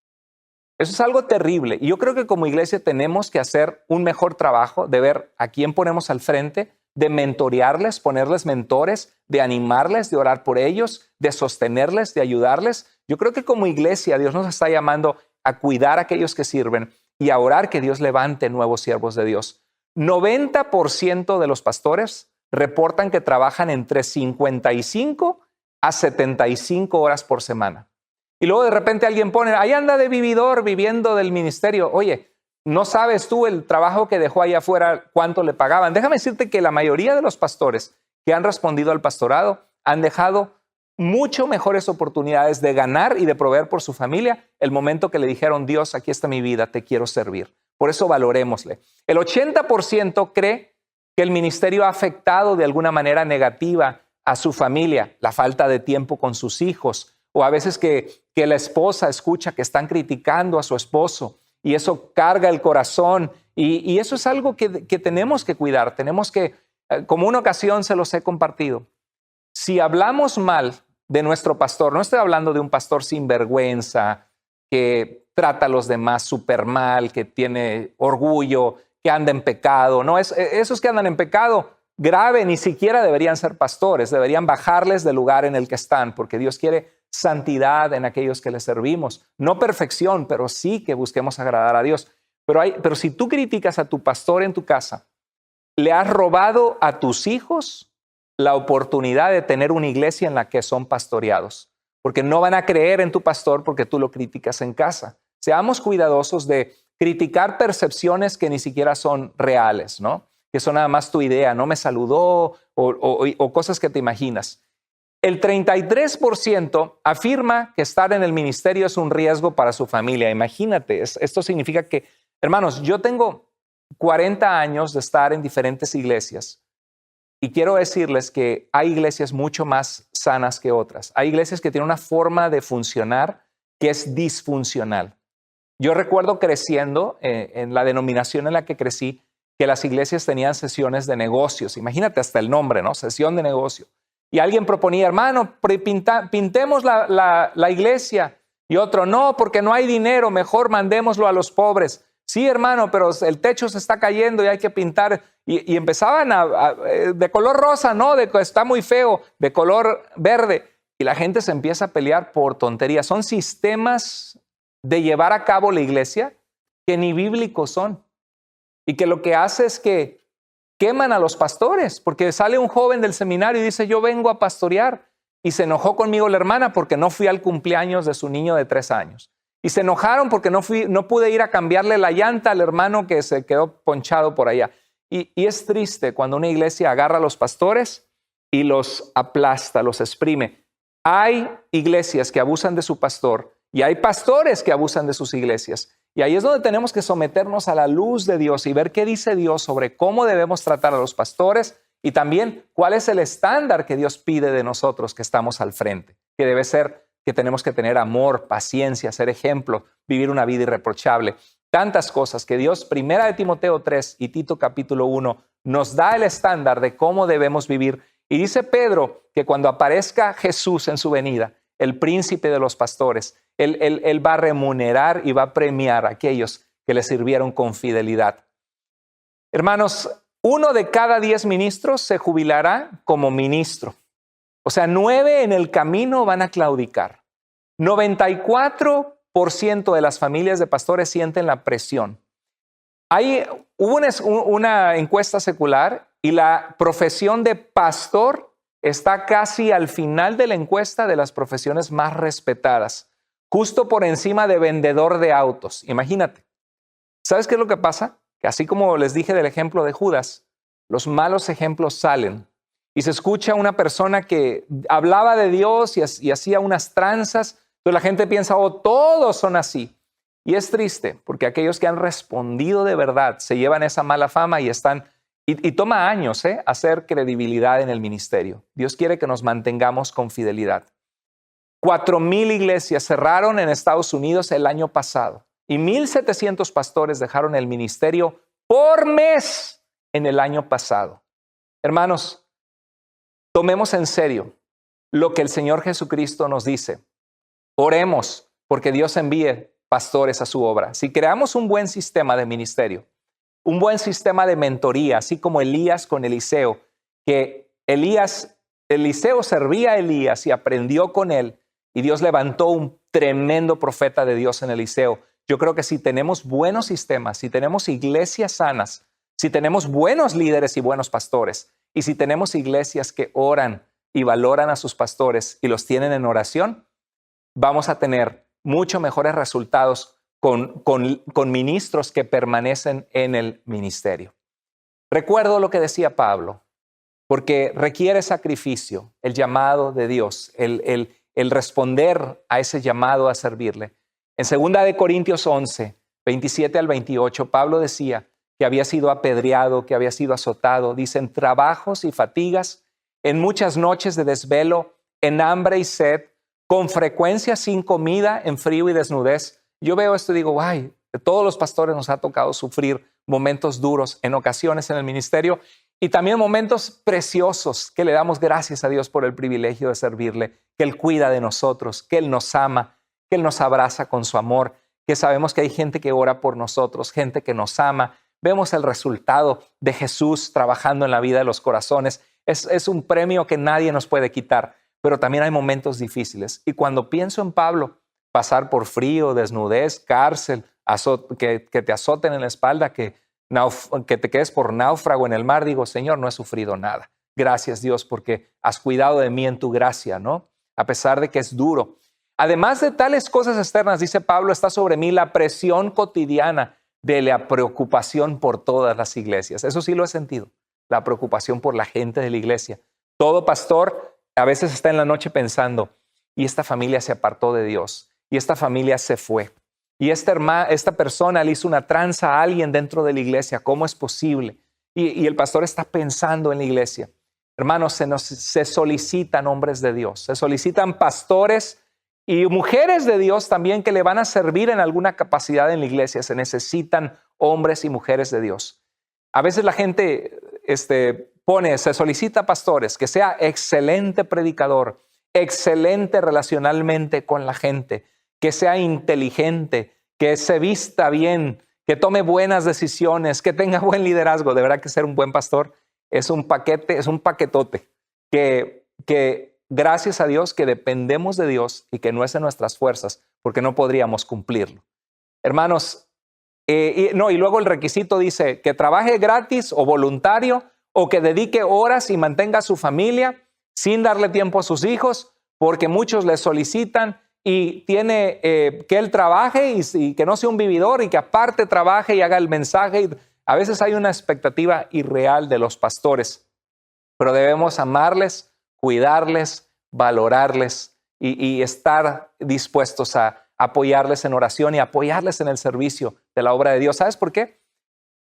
Eso es algo terrible. Y yo creo que como iglesia tenemos que hacer un mejor trabajo de ver a quién ponemos al frente, de mentorearles, ponerles mentores, de animarles, de orar por ellos, de sostenerles, de ayudarles. Yo creo que como iglesia Dios nos está llamando a cuidar a aquellos que sirven y a orar que Dios levante nuevos siervos de Dios. 90% de los pastores reportan que trabajan entre 55 a 75 horas por semana. Y luego de repente alguien pone, ahí anda de vividor viviendo del ministerio. Oye, ¿no sabes tú el trabajo que dejó allá afuera, cuánto le pagaban? Déjame decirte que la mayoría de los pastores que han respondido al pastorado han dejado mucho mejores oportunidades de ganar y de proveer por su familia el momento que le dijeron, Dios, aquí está mi vida, te quiero servir. Por eso valorémosle. El 80% cree que el ministerio ha afectado de alguna manera negativa a su familia, la falta de tiempo con sus hijos, o a veces que la esposa escucha que están criticando a su esposo y eso carga el corazón y eso es algo que tenemos que cuidar, tenemos que, como una ocasión se los he compartido, si hablamos mal de nuestro pastor, no estoy hablando de un pastor sinvergüenza que trata a los demás súper mal, que tiene orgullo, que anda en pecado, no, esos que andan en pecado grave ni siquiera deberían ser pastores, deberían bajarles del lugar en el que están, porque Dios quiere santidad en aquellos que le servimos. No perfección, pero sí que busquemos agradar a Dios. Pero si tú criticas a tu pastor en tu casa, le has robado a tus hijos la oportunidad de tener una iglesia en la que son pastoreados, porque no van a creer en tu pastor porque tú lo criticas en casa. Seamos cuidadosos de criticar percepciones que ni siquiera son reales, ¿no? Que son nada más tu idea, no me saludó o cosas que te imaginas. El 33% afirma que estar en el ministerio es un riesgo para su familia. Imagínate, esto significa que, hermanos, yo tengo 40 años de estar en diferentes iglesias y quiero decirles que hay iglesias mucho más sanas que otras. Hay iglesias que tienen una forma de funcionar que es disfuncional. Yo recuerdo creciendo en la denominación en la que crecí, que las iglesias tenían sesiones de negocios. Imagínate hasta el nombre, ¿no? Sesión de negocio. Y alguien proponía, hermano, pintemos la iglesia. Y otro, no, porque no hay dinero, mejor mandémoslo a los pobres. Sí, hermano, pero el techo se está cayendo y hay que pintar. Y empezaban de color rosa, no, está muy feo, de color verde. Y la gente se empieza a pelear por tonterías. Son sistemas de llevar a cabo la iglesia que ni bíblicos son. Y que lo que hace es que queman a los pastores, porque sale un joven del seminario y dice, yo vengo a pastorear. Y se enojó conmigo la hermana porque no fui al cumpleaños de su niño de 3 años. Y se enojaron porque no pude ir a cambiarle la llanta al hermano que se quedó ponchado por allá. Y es triste cuando una iglesia agarra a los pastores y los aplasta, los exprime. Hay iglesias que abusan de su pastor y hay pastores que abusan de sus iglesias. Y ahí es donde tenemos que someternos a la luz de Dios y ver qué dice Dios sobre cómo debemos tratar a los pastores y también cuál es el estándar que Dios pide de nosotros que estamos al frente, que debe ser que tenemos que tener amor, paciencia, ser ejemplo, vivir una vida irreprochable. Tantas cosas que Dios, 1 de Timoteo 3 y Tito capítulo 1, nos da el estándar de cómo debemos vivir. Y dice Pedro que cuando aparezca Jesús en su venida, el príncipe de los pastores, Él va a remunerar y va a premiar a aquellos que le sirvieron con fidelidad. Hermanos, 1 de cada 10 ministros se jubilará como ministro. O sea, 9 en el camino van a claudicar. 94% de las familias de pastores sienten la presión. Hubo una encuesta secular y la profesión de pastor está casi al final de la encuesta de las profesiones más respetadas, justo por encima de vendedor de autos. Imagínate. ¿Sabes qué es lo que pasa? Que así como les dije del ejemplo de Judas, los malos ejemplos salen. Y se escucha una persona que hablaba de Dios y hacía unas tranzas. Entonces la gente piensa, oh, todos son así. Y es triste porque aquellos que han respondido de verdad se llevan esa mala fama y están... Y toma años hacer credibilidad en el ministerio. Dios quiere que nos mantengamos con fidelidad. 4,000 iglesias cerraron en Estados Unidos el año pasado y 1,700 pastores dejaron el ministerio por mes en el año pasado. Hermanos, tomemos en serio lo que el Señor Jesucristo nos dice. Oremos porque Dios envíe pastores a su obra. Si creamos un buen sistema de ministerio, un buen sistema de mentoría, así como Elías con Eliseo, que Eliseo servía a Elías y aprendió con él, y Dios levantó un tremendo profeta de Dios en Eliseo. Yo creo que si tenemos buenos sistemas, si tenemos iglesias sanas, si tenemos buenos líderes y buenos pastores, y si tenemos iglesias que oran y valoran a sus pastores y los tienen en oración, vamos a tener mucho mejores resultados con ministros que permanecen en el ministerio. Recuerdo lo que decía Pablo, porque requiere sacrificio, el llamado de Dios, el responder a ese llamado a servirle. En 2 de Corintios 11, 27 al 28, Pablo decía que había sido apedreado, que había sido azotado. Dicen trabajos y fatigas, en muchas noches de desvelo, en hambre y sed, con frecuencia sin comida, en frío y desnudez. Yo veo esto y digo, ay, a todos los pastores nos ha tocado sufrir momentos duros en ocasiones en el ministerio y también momentos preciosos que le damos gracias a Dios por el privilegio de servirle, que Él cuida de nosotros, que Él nos ama, que Él nos abraza con su amor, que sabemos que hay gente que ora por nosotros, gente que nos ama. Vemos el resultado de Jesús trabajando en la vida de los corazones. Es un premio que nadie nos puede quitar. pero también hay momentos difíciles. Y cuando pienso en Pablo, pasar por frío, desnudez, cárcel, que te azoten en la espalda, que te quedes por náufrago en el mar, digo, Señor, no he sufrido nada. Gracias, Dios, porque has cuidado de mí en tu gracia, ¿no? A pesar de que es duro. Además de tales cosas externas, dice Pablo, está sobre mí la presión cotidiana de la preocupación por todas las iglesias. Eso sí lo he sentido, la preocupación por la gente de la iglesia. Todo pastor a veces está en la noche pensando, y esta familia se apartó de Dios, y esta familia se fue, y esta persona le hizo una tranza a alguien dentro de la iglesia. ¿Cómo es posible? Y el pastor está pensando en la iglesia. Hermanos, se solicitan hombres de Dios, se solicitan pastores y mujeres de Dios también que le van a servir en alguna capacidad en la iglesia. Se necesitan hombres y mujeres de Dios. A veces la gente se solicita pastores, que sea excelente predicador, excelente relacionalmente con la gente, que sea inteligente, que se vista bien, que tome buenas decisiones, que tenga buen liderazgo. De verdad que ser un buen pastor es un paquete, es un paquetote que gracias a Dios que dependemos de Dios y que no es en nuestras fuerzas, porque no podríamos cumplirlo. Hermanos, y luego el requisito dice que trabaje gratis o voluntario o que dedique horas y mantenga a su familia sin darle tiempo a sus hijos, porque muchos le solicitan y tiene que él trabaje y que no sea un vividor y que aparte trabaje y haga el mensaje. A veces hay una expectativa irreal de los pastores, pero debemos amarles, cuidarles, valorarles y estar dispuestos a apoyarles en oración y apoyarles en el servicio de la obra de Dios. ¿Sabes por qué?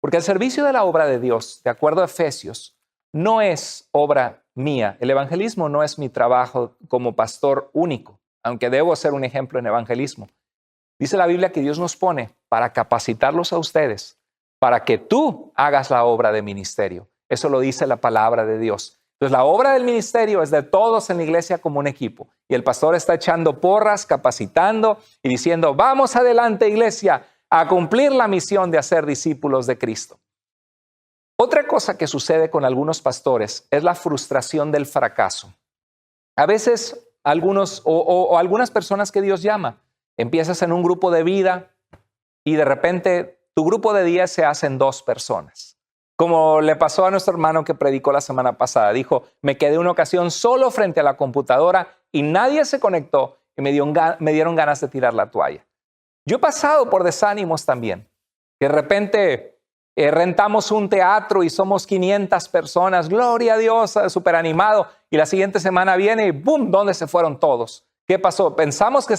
Porque el servicio de la obra de Dios, de acuerdo a Efesios, no es obra mía. El evangelismo no es mi trabajo como pastor único, aunque debo ser un ejemplo en evangelismo. Dice la Biblia que Dios nos pone para capacitarlos a ustedes, para que tú hagas la obra de ministerio. Eso lo dice la palabra de Dios. Entonces, la obra del ministerio es de todos en la iglesia como un equipo. Y el pastor está echando porras, capacitando y diciendo, vamos adelante, iglesia, a cumplir la misión de hacer discípulos de Cristo. Otra cosa que sucede con algunos pastores es la frustración del fracaso. A veces, algunas personas que Dios llama, empiezas en un grupo de vida y de repente tu grupo de 10 se hacen 2 personas. Como le pasó a nuestro hermano que predicó la semana pasada. Dijo, me quedé una ocasión solo frente a la computadora y nadie se conectó y me dieron ganas de tirar la toalla. Yo he pasado por desánimos también. De repente rentamos un teatro y somos 500 personas. Gloria a Dios, súper animado. Y la siguiente semana viene y ¡boom! ¿Dónde se fueron todos? ¿Qué pasó? Pensamos que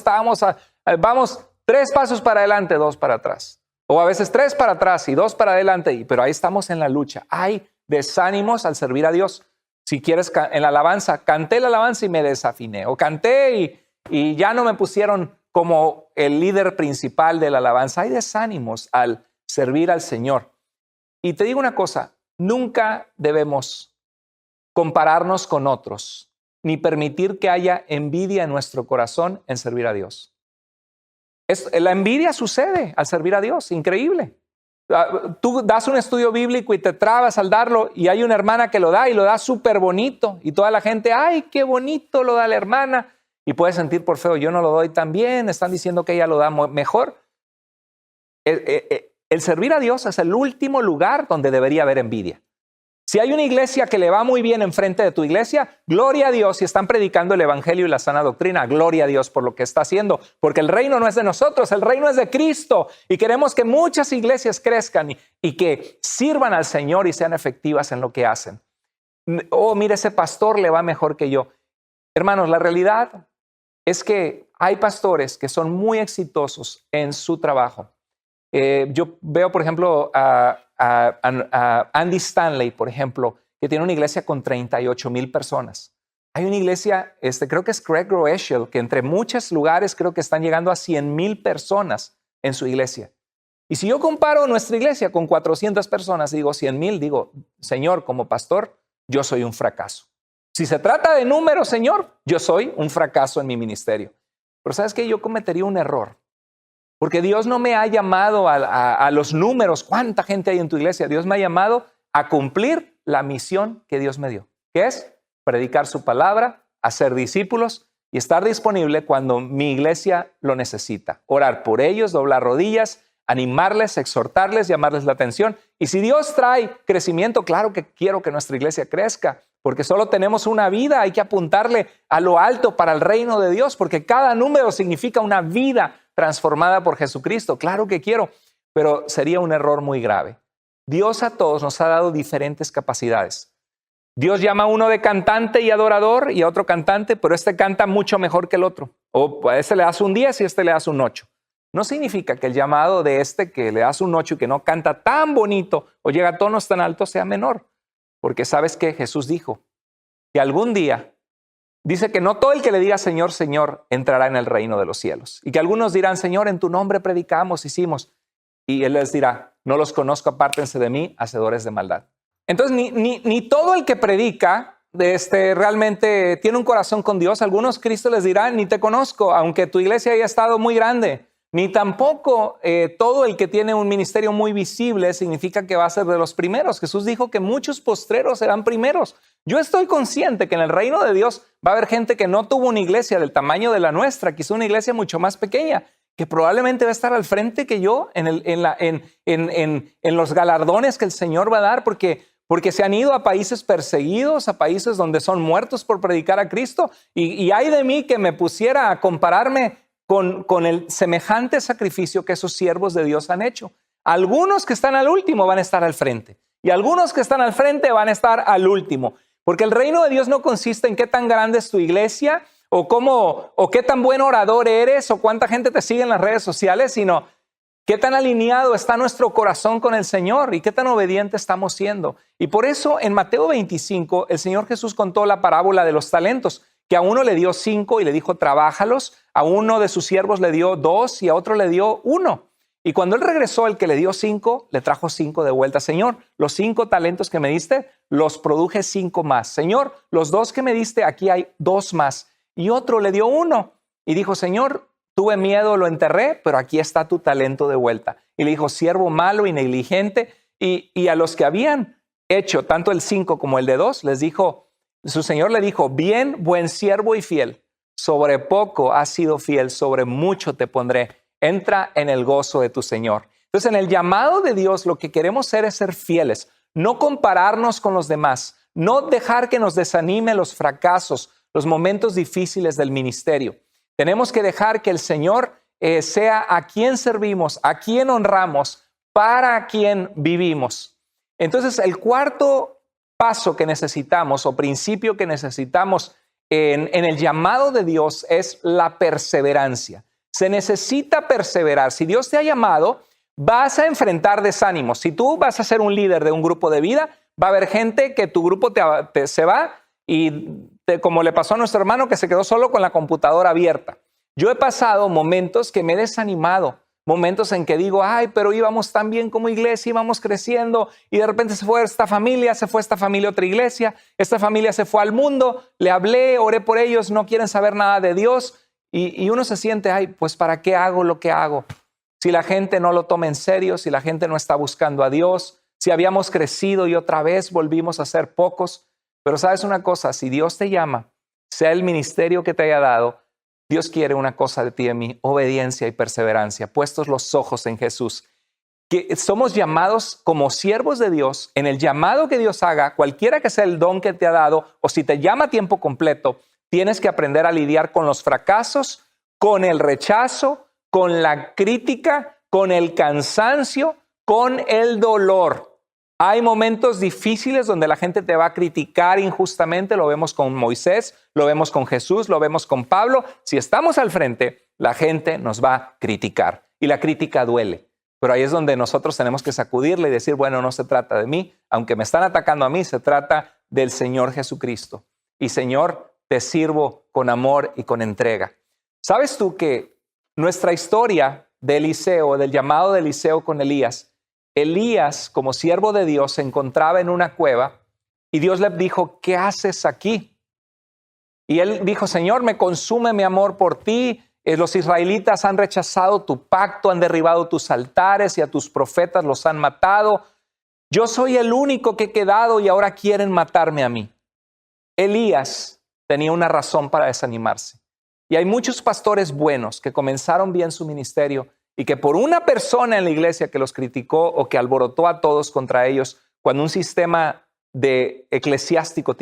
vamos 3 pasos para adelante, 2 para atrás. O a veces 3 para atrás y 2 para adelante, pero ahí estamos en la lucha. Hay desánimos al servir a Dios. Si quieres, en la alabanza, canté la alabanza y me desafiné. O canté y ya no me pusieron como el líder principal de la alabanza. Hay desánimos al servir al Señor. Y te digo una cosa, nunca debemos compararnos con otros, ni permitir que haya envidia en nuestro corazón en servir a Dios. La envidia sucede al servir a Dios, increíble. Tú das un estudio bíblico y te trabas al darlo y hay una hermana que lo da y lo da súper bonito y toda la gente, ¡ay, qué bonito lo da la hermana! Y puedes sentir por feo, yo no lo doy tan bien, están diciendo que ella lo da mejor. El servir a Dios es el último lugar donde debería haber envidia. Si hay una iglesia que le va muy bien enfrente de tu iglesia, gloria a Dios. Si están predicando el evangelio y la sana doctrina, gloria a Dios por lo que está haciendo, porque el reino no es de nosotros, el reino es de Cristo y queremos que muchas iglesias crezcan y que sirvan al Señor y sean efectivas en lo que hacen. Oh, mire, ese pastor le va mejor que yo. Hermanos, la realidad es que hay pastores que son muy exitosos en su trabajo. Yo veo, por ejemplo, a Andy Stanley, por ejemplo, que tiene una iglesia con 38,000 personas. Hay una iglesia, creo que es Craig Groeschel, que entre muchos lugares creo que están llegando a 100,000 personas en su iglesia. Y si yo comparo nuestra iglesia con 400 personas, digo 100,000, digo, Señor, como pastor, yo soy un fracaso. Si se trata de números, Señor, yo soy un fracaso en mi ministerio. Pero ¿sabes qué? Yo cometería un error. Porque Dios no me ha llamado a los números, cuánta gente hay en tu iglesia. Dios me ha llamado a cumplir la misión que Dios me dio, que es predicar su palabra, a ser discípulos y estar disponible cuando mi iglesia lo necesita. Orar por ellos, doblar rodillas, animarles, exhortarles, llamarles la atención. Y si Dios trae crecimiento, claro que quiero que nuestra iglesia crezca, porque solo tenemos una vida, hay que apuntarle a lo alto para el reino de Dios, porque cada número significa una vida transformada por Jesucristo. Claro que quiero, pero sería un error muy grave. Dios a todos nos ha dado diferentes capacidades. Dios llama a uno de cantante y adorador y a otro cantante, pero este canta mucho mejor que el otro. O a este le das un 10 y a este le das un 8. No significa que el llamado de este que le das un 8 y que no canta tan bonito o llega a tonos tan altos sea menor. Porque sabes que Jesús dijo que algún día, dice que no todo el que le diga Señor, Señor, entrará en el reino de los cielos. Y que algunos dirán, Señor, en tu nombre predicamos, hicimos. Y Él les dirá, no los conozco, apártense de mí, hacedores de maldad. Entonces, ni todo el que predica realmente tiene un corazón con Dios. Algunos Cristo les dirá, ni te conozco, aunque tu iglesia haya estado muy grande. Ni tampoco todo el que tiene un ministerio muy visible significa que va a ser de los primeros. Jesús dijo que muchos postreros serán primeros. Yo estoy consciente que en el reino de Dios va a haber gente que no tuvo una iglesia del tamaño de la nuestra, quizá una iglesia mucho más pequeña, que probablemente va a estar al frente que yo en los galardones que el Señor va a dar, porque se han ido a países perseguidos, a países donde son muertos por predicar a Cristo. Y ay de mí que me pusiera a compararme con el semejante sacrificio que esos siervos de Dios han hecho. Algunos que están al último van a estar al frente y algunos que están al frente van a estar al último, porque el reino de Dios no consiste en qué tan grande es tu iglesia o qué tan buen orador eres o cuánta gente te sigue en las redes sociales, sino qué tan alineado está nuestro corazón con el Señor y qué tan obediente estamos siendo. Y por eso en Mateo 25 el Señor Jesús contó la parábola de los talentos, que a uno le dio 5 y le dijo, trabájalos, a uno de sus siervos le dio 2 y a otro le dio 1. Y cuando él regresó, el que le dio 5, le trajo 5 de vuelta. Señor, los 5 talentos que me diste, los produje 5 más. Señor, los 2 que me diste, aquí hay 2 más. Y otro le dio 1 y dijo, Señor, tuve miedo, lo enterré, pero aquí está tu talento de vuelta. Y le dijo, siervo malo y negligente. Y a los que habían hecho tanto el 5 como el de 2, les dijo, su Señor le dijo, bien, buen siervo y fiel, sobre poco has sido fiel, sobre mucho te pondré. Entra en el gozo de tu Señor. Entonces, en el llamado de Dios, lo que queremos ser es ser fieles, no compararnos con los demás, no dejar que nos desanime los fracasos, los momentos difíciles del ministerio. Tenemos que dejar que el Señor sea a quien servimos, a quien honramos, para quien vivimos. Entonces, el cuarto paso que necesitamos o principio que necesitamos en el llamado de Dios es la perseverancia. Se necesita perseverar. Si Dios te ha llamado, vas a enfrentar desánimos. Si tú vas a ser un líder de un grupo de vida, va a haber gente que tu grupo se va y como le pasó a nuestro hermano que se quedó solo con la computadora abierta. Yo he pasado momentos que me he desanimado, momentos en que digo, ay, pero íbamos tan bien como iglesia, íbamos creciendo y de repente se fue esta familia a otra iglesia, esta familia se fue al mundo, le hablé, oré por ellos, no quieren saber nada de Dios y uno se siente, ay, pues ¿para qué hago lo que hago? Si la gente no lo toma en serio, si la gente no está buscando a Dios, si habíamos crecido y otra vez volvimos a ser pocos. Pero sabes una cosa, si Dios te llama, sea el ministerio que te haya dado, Dios quiere una cosa de ti y de mí, obediencia y perseverancia, puestos los ojos en Jesús. Que somos llamados como siervos de Dios, en el llamado que Dios haga, cualquiera que sea el don que te ha dado, o si te llama a tiempo completo, tienes que aprender a lidiar con los fracasos, con el rechazo, con la crítica, con el cansancio, con el dolor. Hay momentos difíciles donde la gente te va a criticar injustamente, lo vemos con Moisés, lo vemos con Jesús, lo vemos con Pablo. Si estamos al frente, la gente nos va a criticar y la crítica duele. Pero ahí es donde nosotros tenemos que sacudirle y decir, bueno, no se trata de mí, aunque me están atacando a mí, se trata del Señor Jesucristo. Y Señor, te sirvo con amor y con entrega. ¿Sabes tú que nuestra historia de Eliseo, del llamado de Eliseo con Elías, como siervo de Dios, se encontraba en una cueva y Dios le dijo, ¿qué haces aquí? Y él dijo, Señor, me consume mi amor por ti. Los israelitas han rechazado tu pacto, han derribado tus altares y a tus profetas los han matado. Yo soy el único que he quedado y ahora quieren matarme a mí. Elías tenía una razón para desanimarse. Y hay muchos pastores buenos que comenzaron bien su ministerio y que por una persona en la iglesia que los criticó o que alborotó a todos contra ellos, cuando un sistema eclesiástico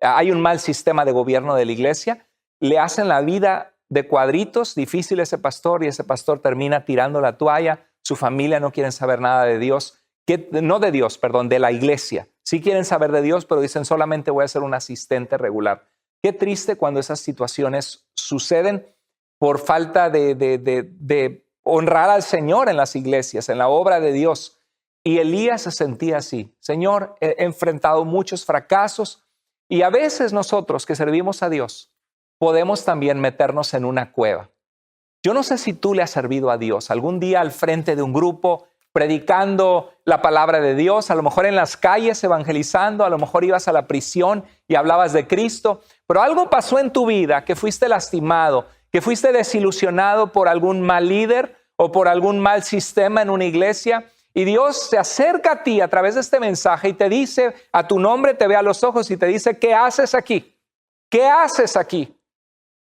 hay un mal sistema de gobierno de la iglesia, le hacen la vida de cuadritos difícil a ese pastor y ese pastor termina tirando la toalla. Su familia no quiere saber nada de Dios, de la iglesia. Sí quieren saber de Dios, pero dicen solamente voy a ser un asistente regular. Qué triste cuando esas situaciones suceden por falta de honrar al Señor en las iglesias, en la obra de Dios. Y Elías se sentía así. Señor, he enfrentado muchos fracasos y a veces nosotros que servimos a Dios podemos también meternos en una cueva. Yo no sé si tú le has servido a Dios algún día al frente de un grupo, predicando la palabra de Dios, a lo mejor en las calles evangelizando, a lo mejor ibas a la prisión y hablabas de Cristo, pero algo pasó en tu vida que fuiste lastimado, que fuiste desilusionado por algún mal líder o por algún mal sistema en una iglesia, y Dios se acerca a ti a través de este mensaje y te dice, a tu nombre te ve a los ojos y te dice, ¿qué haces aquí? ¿Qué haces aquí?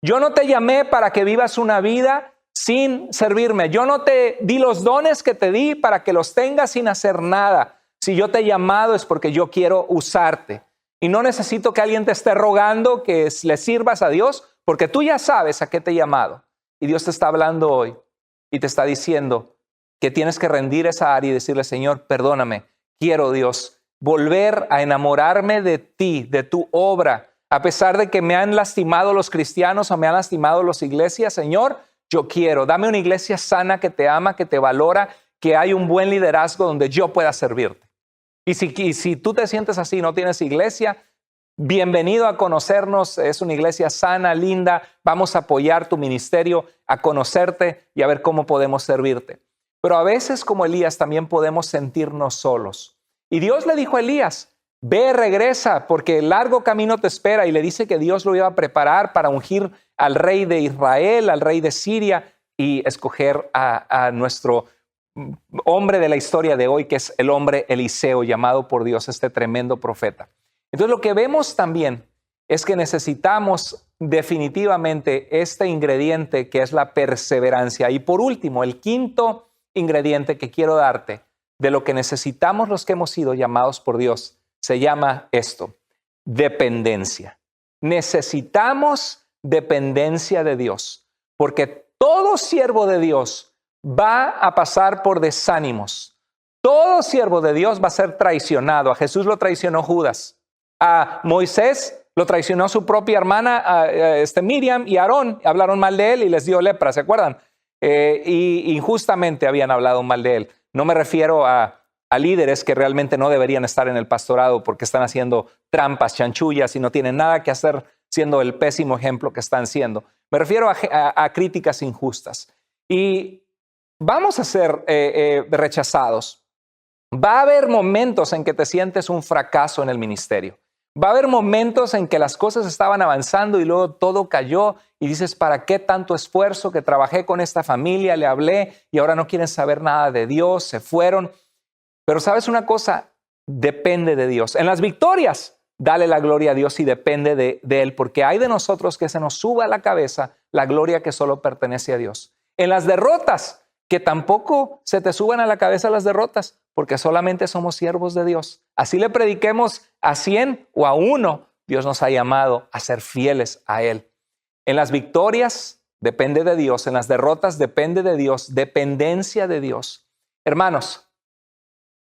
Yo no te llamé para que vivas una vida sin servirme. Yo no te di los dones que te di para que los tengas sin hacer nada. Si yo te he llamado es porque yo quiero usarte. Y no necesito que alguien te esté rogando que le sirvas a Dios, porque tú ya sabes a qué te he llamado. Y Dios te está hablando hoy y te está diciendo que tienes que rendir esa área y decirle, Señor, perdóname. Quiero, Dios, volver a enamorarme de ti, de tu obra. A pesar de que me han lastimado los cristianos o me han lastimado las iglesias, Señor, yo quiero. Dame una iglesia sana que te ama, que te valora, que hay un buen liderazgo donde yo pueda servirte. Y si tú te sientes así, no tienes iglesia, bienvenido a conocernos. Es una iglesia sana, linda. Vamos a apoyar tu ministerio, a conocerte y a ver cómo podemos servirte. Pero a veces, como Elías, también podemos sentirnos solos. Y Dios le dijo a Elías, ve, regresa, porque el largo camino te espera. Y le dice que Dios lo iba a preparar para ungir al rey de Israel, al rey de Siria, y escoger a nuestro hombre de la historia de hoy, que es el hombre Eliseo, llamado por Dios, este tremendo profeta. Entonces lo que vemos también es que necesitamos definitivamente este ingrediente que es la perseverancia. Y por último, el quinto ingrediente que quiero darte de lo que necesitamos los que hemos sido llamados por Dios, se llama esto, dependencia. Necesitamos dependencia de Dios, porque todo siervo de Dios va a pasar por desánimos. Todo siervo de Dios va a ser traicionado. A Jesús lo traicionó Judas. A Moisés lo traicionó su propia hermana, Miriam y Aarón. Hablaron mal de él y les dio lepra, ¿se acuerdan? Y injustamente habían hablado mal de él. No me refiero a líderes que realmente no deberían estar en el pastorado porque están haciendo trampas, chanchullas y no tienen nada que hacer siendo el pésimo ejemplo que están siendo. Me refiero a críticas injustas. Y vamos a ser rechazados. Va a haber momentos en que te sientes un fracaso en el ministerio. Va a haber momentos en que las cosas estaban avanzando y luego todo cayó y dices, ¿para qué tanto esfuerzo que trabajé con esta familia, le hablé y ahora no quieren saber nada de Dios, se fueron? Pero ¿sabes una cosa? Depende de Dios. En las victorias, dale la gloria a Dios y depende de Él, porque hay de nosotros que se nos suba a la cabeza la gloria que solo pertenece a Dios. En las derrotas, que tampoco se te suban a la cabeza las derrotas, porque solamente somos siervos de Dios. Así le prediquemos a 100 o a 1, Dios nos ha llamado a ser fieles a Él. En las victorias depende de Dios, en las derrotas depende de Dios, dependencia de Dios. Hermanos,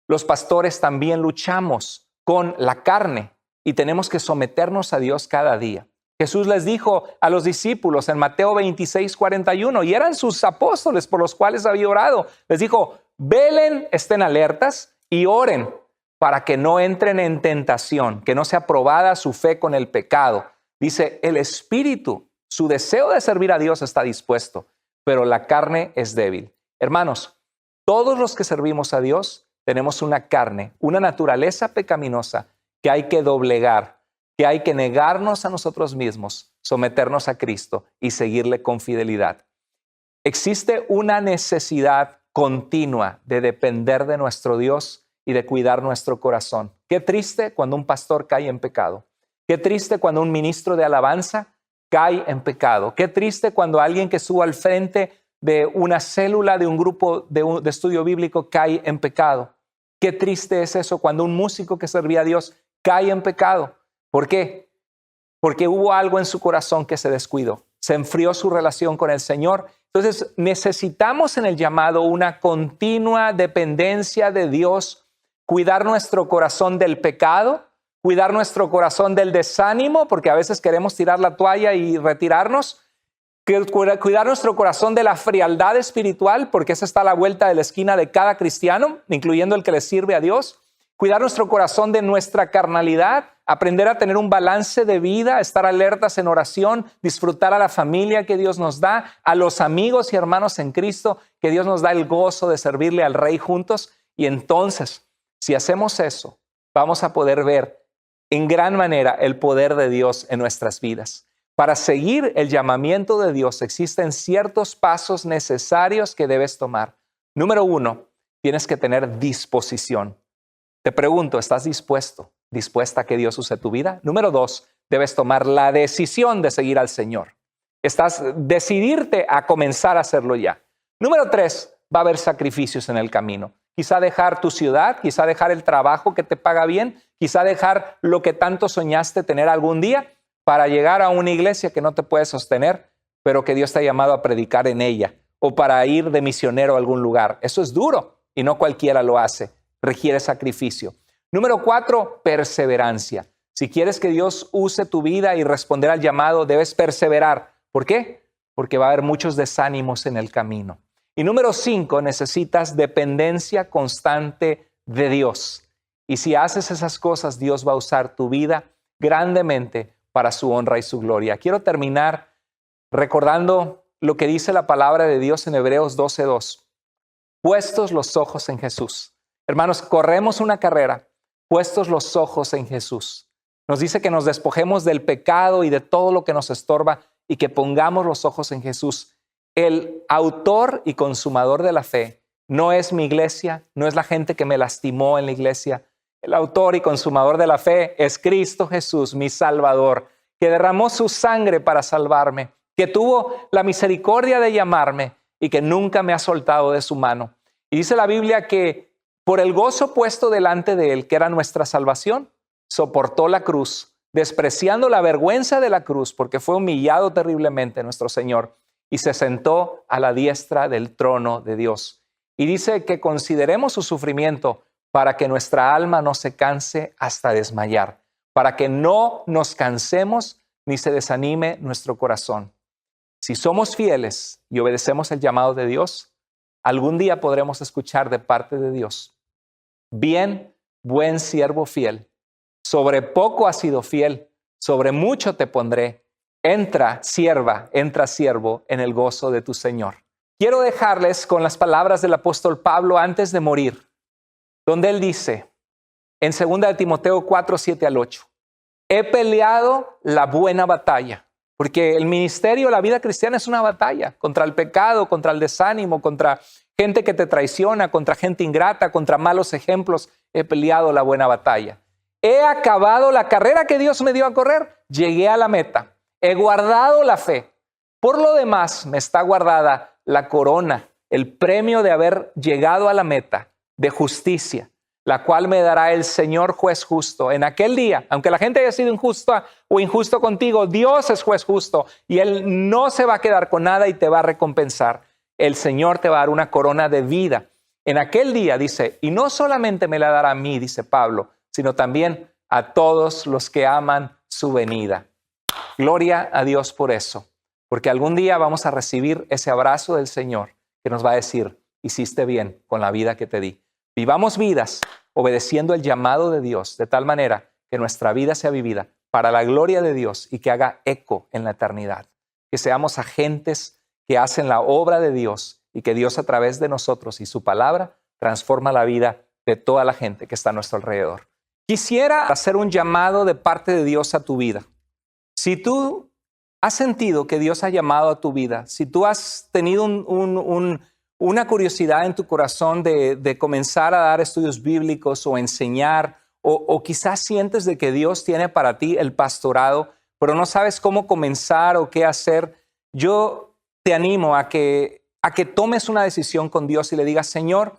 los pastores también luchamos con la carne y tenemos que someternos a Dios cada día. Jesús les dijo a los discípulos en Mateo 26:41, y eran sus apóstoles por los cuales había orado. Les dijo, velen, estén alertas y oren para que no entren en tentación, que no sea probada su fe con el pecado. Dice, el espíritu, su deseo de servir a Dios está dispuesto, pero la carne es débil. Hermanos, todos los que servimos a Dios tenemos una carne, una naturaleza pecaminosa que hay que doblegar, que hay que negarnos a nosotros mismos, someternos a Cristo y seguirle con fidelidad. Existe una necesidad continua de depender de nuestro Dios y de cuidar nuestro corazón. Qué triste cuando un pastor cae en pecado. Qué triste cuando un ministro de alabanza cae en pecado. Qué triste cuando alguien que estuvo al frente de una célula, de un grupo de estudio bíblico, cae en pecado. Qué triste es eso cuando un músico que servía a Dios cae en pecado. ¿Por qué? Porque hubo algo en su corazón que se descuidó. Se enfrió su relación con el Señor. Entonces necesitamos en el llamado una continua dependencia de Dios, cuidar nuestro corazón del pecado, cuidar nuestro corazón del desánimo, porque a veces queremos tirar la toalla y retirarnos, cuidar nuestro corazón de la frialdad espiritual, porque esa está a la vuelta de la esquina de cada cristiano, incluyendo el que le sirve a Dios. Cuidar nuestro corazón de nuestra carnalidad, aprender a tener un balance de vida, estar alertas en oración, disfrutar a la familia que Dios nos da, a los amigos y hermanos en Cristo, que Dios nos da el gozo de servirle al Rey juntos. Y entonces, si hacemos eso, vamos a poder ver en gran manera el poder de Dios en nuestras vidas. Para seguir el llamamiento de Dios existen ciertos pasos necesarios que debes tomar. Número 1, tienes que tener disposición. Te pregunto, ¿estás dispuesta a que Dios use tu vida? Número 2, debes tomar la decisión de seguir al Señor. Decidirte a comenzar a hacerlo ya. Número 3, va a haber sacrificios en el camino. Quizá dejar tu ciudad, quizá dejar el trabajo que te paga bien, quizá dejar lo que tanto soñaste tener algún día para llegar a una iglesia que no te puede sostener, pero que Dios te ha llamado a predicar en ella, o para ir de misionero a algún lugar. Eso es duro y no cualquiera lo hace. Requiere sacrificio. Número 4, perseverancia. Si quieres que Dios use tu vida y responder al llamado, debes perseverar. ¿Por qué? Porque va a haber muchos desánimos en el camino. Y número 5, necesitas dependencia constante de Dios. Y si haces esas cosas, Dios va a usar tu vida grandemente para su honra y su gloria. Quiero terminar recordando lo que dice la palabra de Dios en Hebreos 12:2. Puestos los ojos en Jesús. Hermanos, corremos una carrera, puestos los ojos en Jesús. Nos dice que nos despojemos del pecado y de todo lo que nos estorba y que pongamos los ojos en Jesús. El autor y consumador de la fe no es mi iglesia, no es la gente que me lastimó en la iglesia. El autor y consumador de la fe es Cristo Jesús, mi Salvador, que derramó su sangre para salvarme, que tuvo la misericordia de llamarme y que nunca me ha soltado de su mano. Y dice la Biblia que por el gozo puesto delante de él, que era nuestra salvación, soportó la cruz, despreciando la vergüenza de la cruz, porque fue humillado terriblemente nuestro Señor, y se sentó a la diestra del trono de Dios. Y dice que consideremos su sufrimiento para que nuestra alma no se canse hasta desmayar, para que no nos cansemos ni se desanime nuestro corazón. Si somos fieles y obedecemos el llamado de Dios, algún día podremos escuchar de parte de Dios: bien, buen siervo fiel, sobre poco has sido fiel, sobre mucho te pondré. Entra, sierva, entra, siervo, en el gozo de tu Señor. Quiero dejarles con las palabras del apóstol Pablo antes de morir, donde él dice en 2 Timoteo 4:7-8, he peleado la buena batalla, porque el ministerio, la vida cristiana es una batalla contra el pecado, contra el desánimo, contra gente que te traiciona, contra gente ingrata, contra malos ejemplos. He peleado la buena batalla. He acabado la carrera que Dios me dio a correr. Llegué a la meta. He guardado la fe. Por lo demás, me está guardada la corona, el premio de haber llegado a la meta de justicia, la cual me dará el Señor juez justo en aquel día. Aunque la gente haya sido injusta o injusto contigo, Dios es juez justo y Él no se va a quedar con nada y te va a recompensar. El Señor te va a dar una corona de vida. En aquel día, dice, y no solamente me la dará a mí, dice Pablo, sino también a todos los que aman su venida. Gloria a Dios por eso, porque algún día vamos a recibir ese abrazo del Señor que nos va a decir: hiciste bien con la vida que te di. Vivamos vidas obedeciendo el llamado de Dios de tal manera que nuestra vida sea vivida para la gloria de Dios y que haga eco en la eternidad. Que seamos agentes que hacen la obra de Dios y que Dios a través de nosotros y su palabra transforma la vida de toda la gente que está a nuestro alrededor. Quisiera hacer un llamado de parte de Dios a tu vida. Si tú has sentido que Dios ha llamado a tu vida, si tú has tenido una curiosidad en tu corazón de comenzar a dar estudios bíblicos o enseñar o quizás sientes de que Dios tiene para ti el pastorado, pero no sabes cómo comenzar o qué hacer, yo te animo a que tomes una decisión con Dios y le digas, Señor,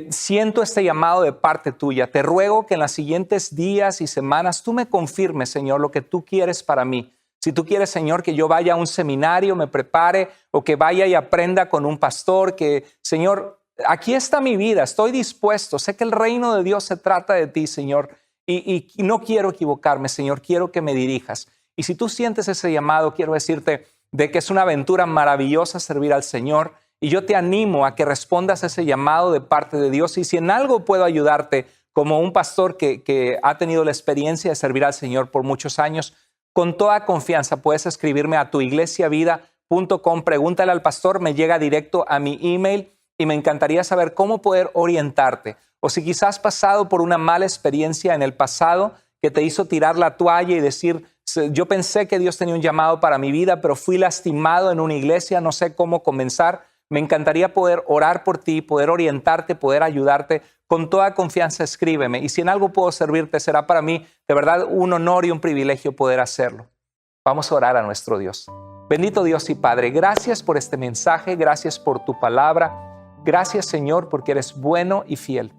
siento este llamado de parte tuya. Te ruego que en los siguientes días y semanas tú me confirmes, Señor, lo que tú quieres para mí. Si tú quieres, Señor, que yo vaya a un seminario, me prepare, o que vaya y aprenda con un pastor, que, Señor, aquí está mi vida, estoy dispuesto. Sé que el reino de Dios se trata de ti, Señor, y no quiero equivocarme, Señor, quiero que me dirijas. Y si tú sientes ese llamado, quiero decirte de que es una aventura maravillosa servir al Señor, y yo te animo a que respondas a ese llamado de parte de Dios. Y si en algo puedo ayudarte como un pastor que ha tenido la experiencia de servir al Señor por muchos años, con toda confianza puedes escribirme a tuiglesiavida.com. Pregúntale al pastor, me llega directo a mi email y me encantaría saber cómo poder orientarte. O si quizás has pasado por una mala experiencia en el pasado que te hizo tirar la toalla y decir, yo pensé que Dios tenía un llamado para mi vida, pero fui lastimado en una iglesia, no sé cómo comenzar. Me encantaría poder orar por ti, poder orientarte, poder ayudarte. Con toda confianza escríbeme. Y si en algo puedo servirte, será para mí de verdad un honor y un privilegio poder hacerlo. Vamos a orar a nuestro Dios. Bendito Dios y Padre, gracias por este mensaje, gracias por tu palabra. Gracias, Señor, porque eres bueno y fiel.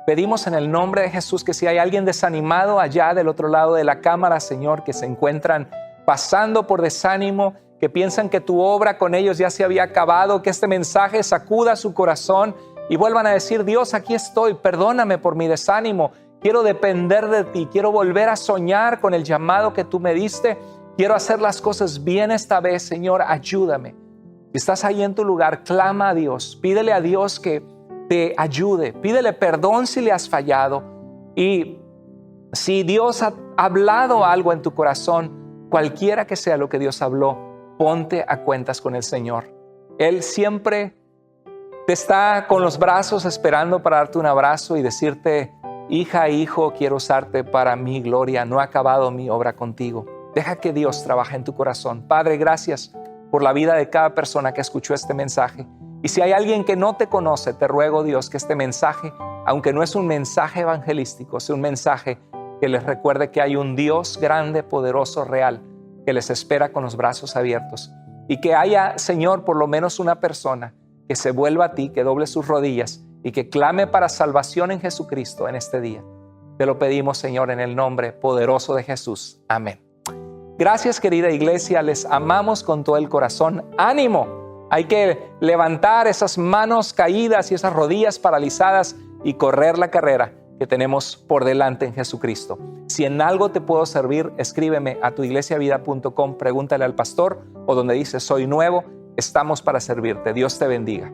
Pedimos en el nombre de Jesús que si hay alguien desanimado allá del otro lado de la cámara, Señor, que se encuentran pasando por desánimo, que piensan que tu obra con ellos ya se había acabado, que este mensaje sacuda su corazón y vuelvan a decir, Dios, aquí estoy, perdóname por mi desánimo, quiero depender de ti, quiero volver a soñar con el llamado que tú me diste, quiero hacer las cosas bien esta vez, Señor, ayúdame. Si estás ahí en tu lugar, clama a Dios, pídele a Dios que te ayude, pídele perdón si le has fallado, y si Dios ha hablado algo en tu corazón, cualquiera que sea lo que Dios habló, ponte a cuentas con el Señor. Él siempre te está con los brazos esperando para darte un abrazo y decirte, hija, hijo, quiero usarte para mi gloria, no ha acabado mi obra contigo. Deja que Dios trabaje en tu corazón. Padre, gracias por la vida de cada persona que escuchó este mensaje. Y si hay alguien que no te conoce, te ruego, Dios, que este mensaje, aunque no es un mensaje evangelístico, sea un mensaje que les recuerde que hay un Dios grande, poderoso, real, que les espera con los brazos abiertos, y que haya, Señor, por lo menos una persona que se vuelva a ti, que doble sus rodillas y que clame para salvación en Jesucristo en este día. Te lo pedimos, Señor, en el nombre poderoso de Jesús. Amén. Gracias, querida iglesia, les amamos con todo el corazón. ¡Ánimo! Hay que levantar esas manos caídas y esas rodillas paralizadas y correr la carrera que tenemos por delante en Jesucristo. Si en algo te puedo servir, escríbeme a tuiglesiavida.com, pregúntale al pastor o donde dice soy nuevo, estamos para servirte. Dios te bendiga.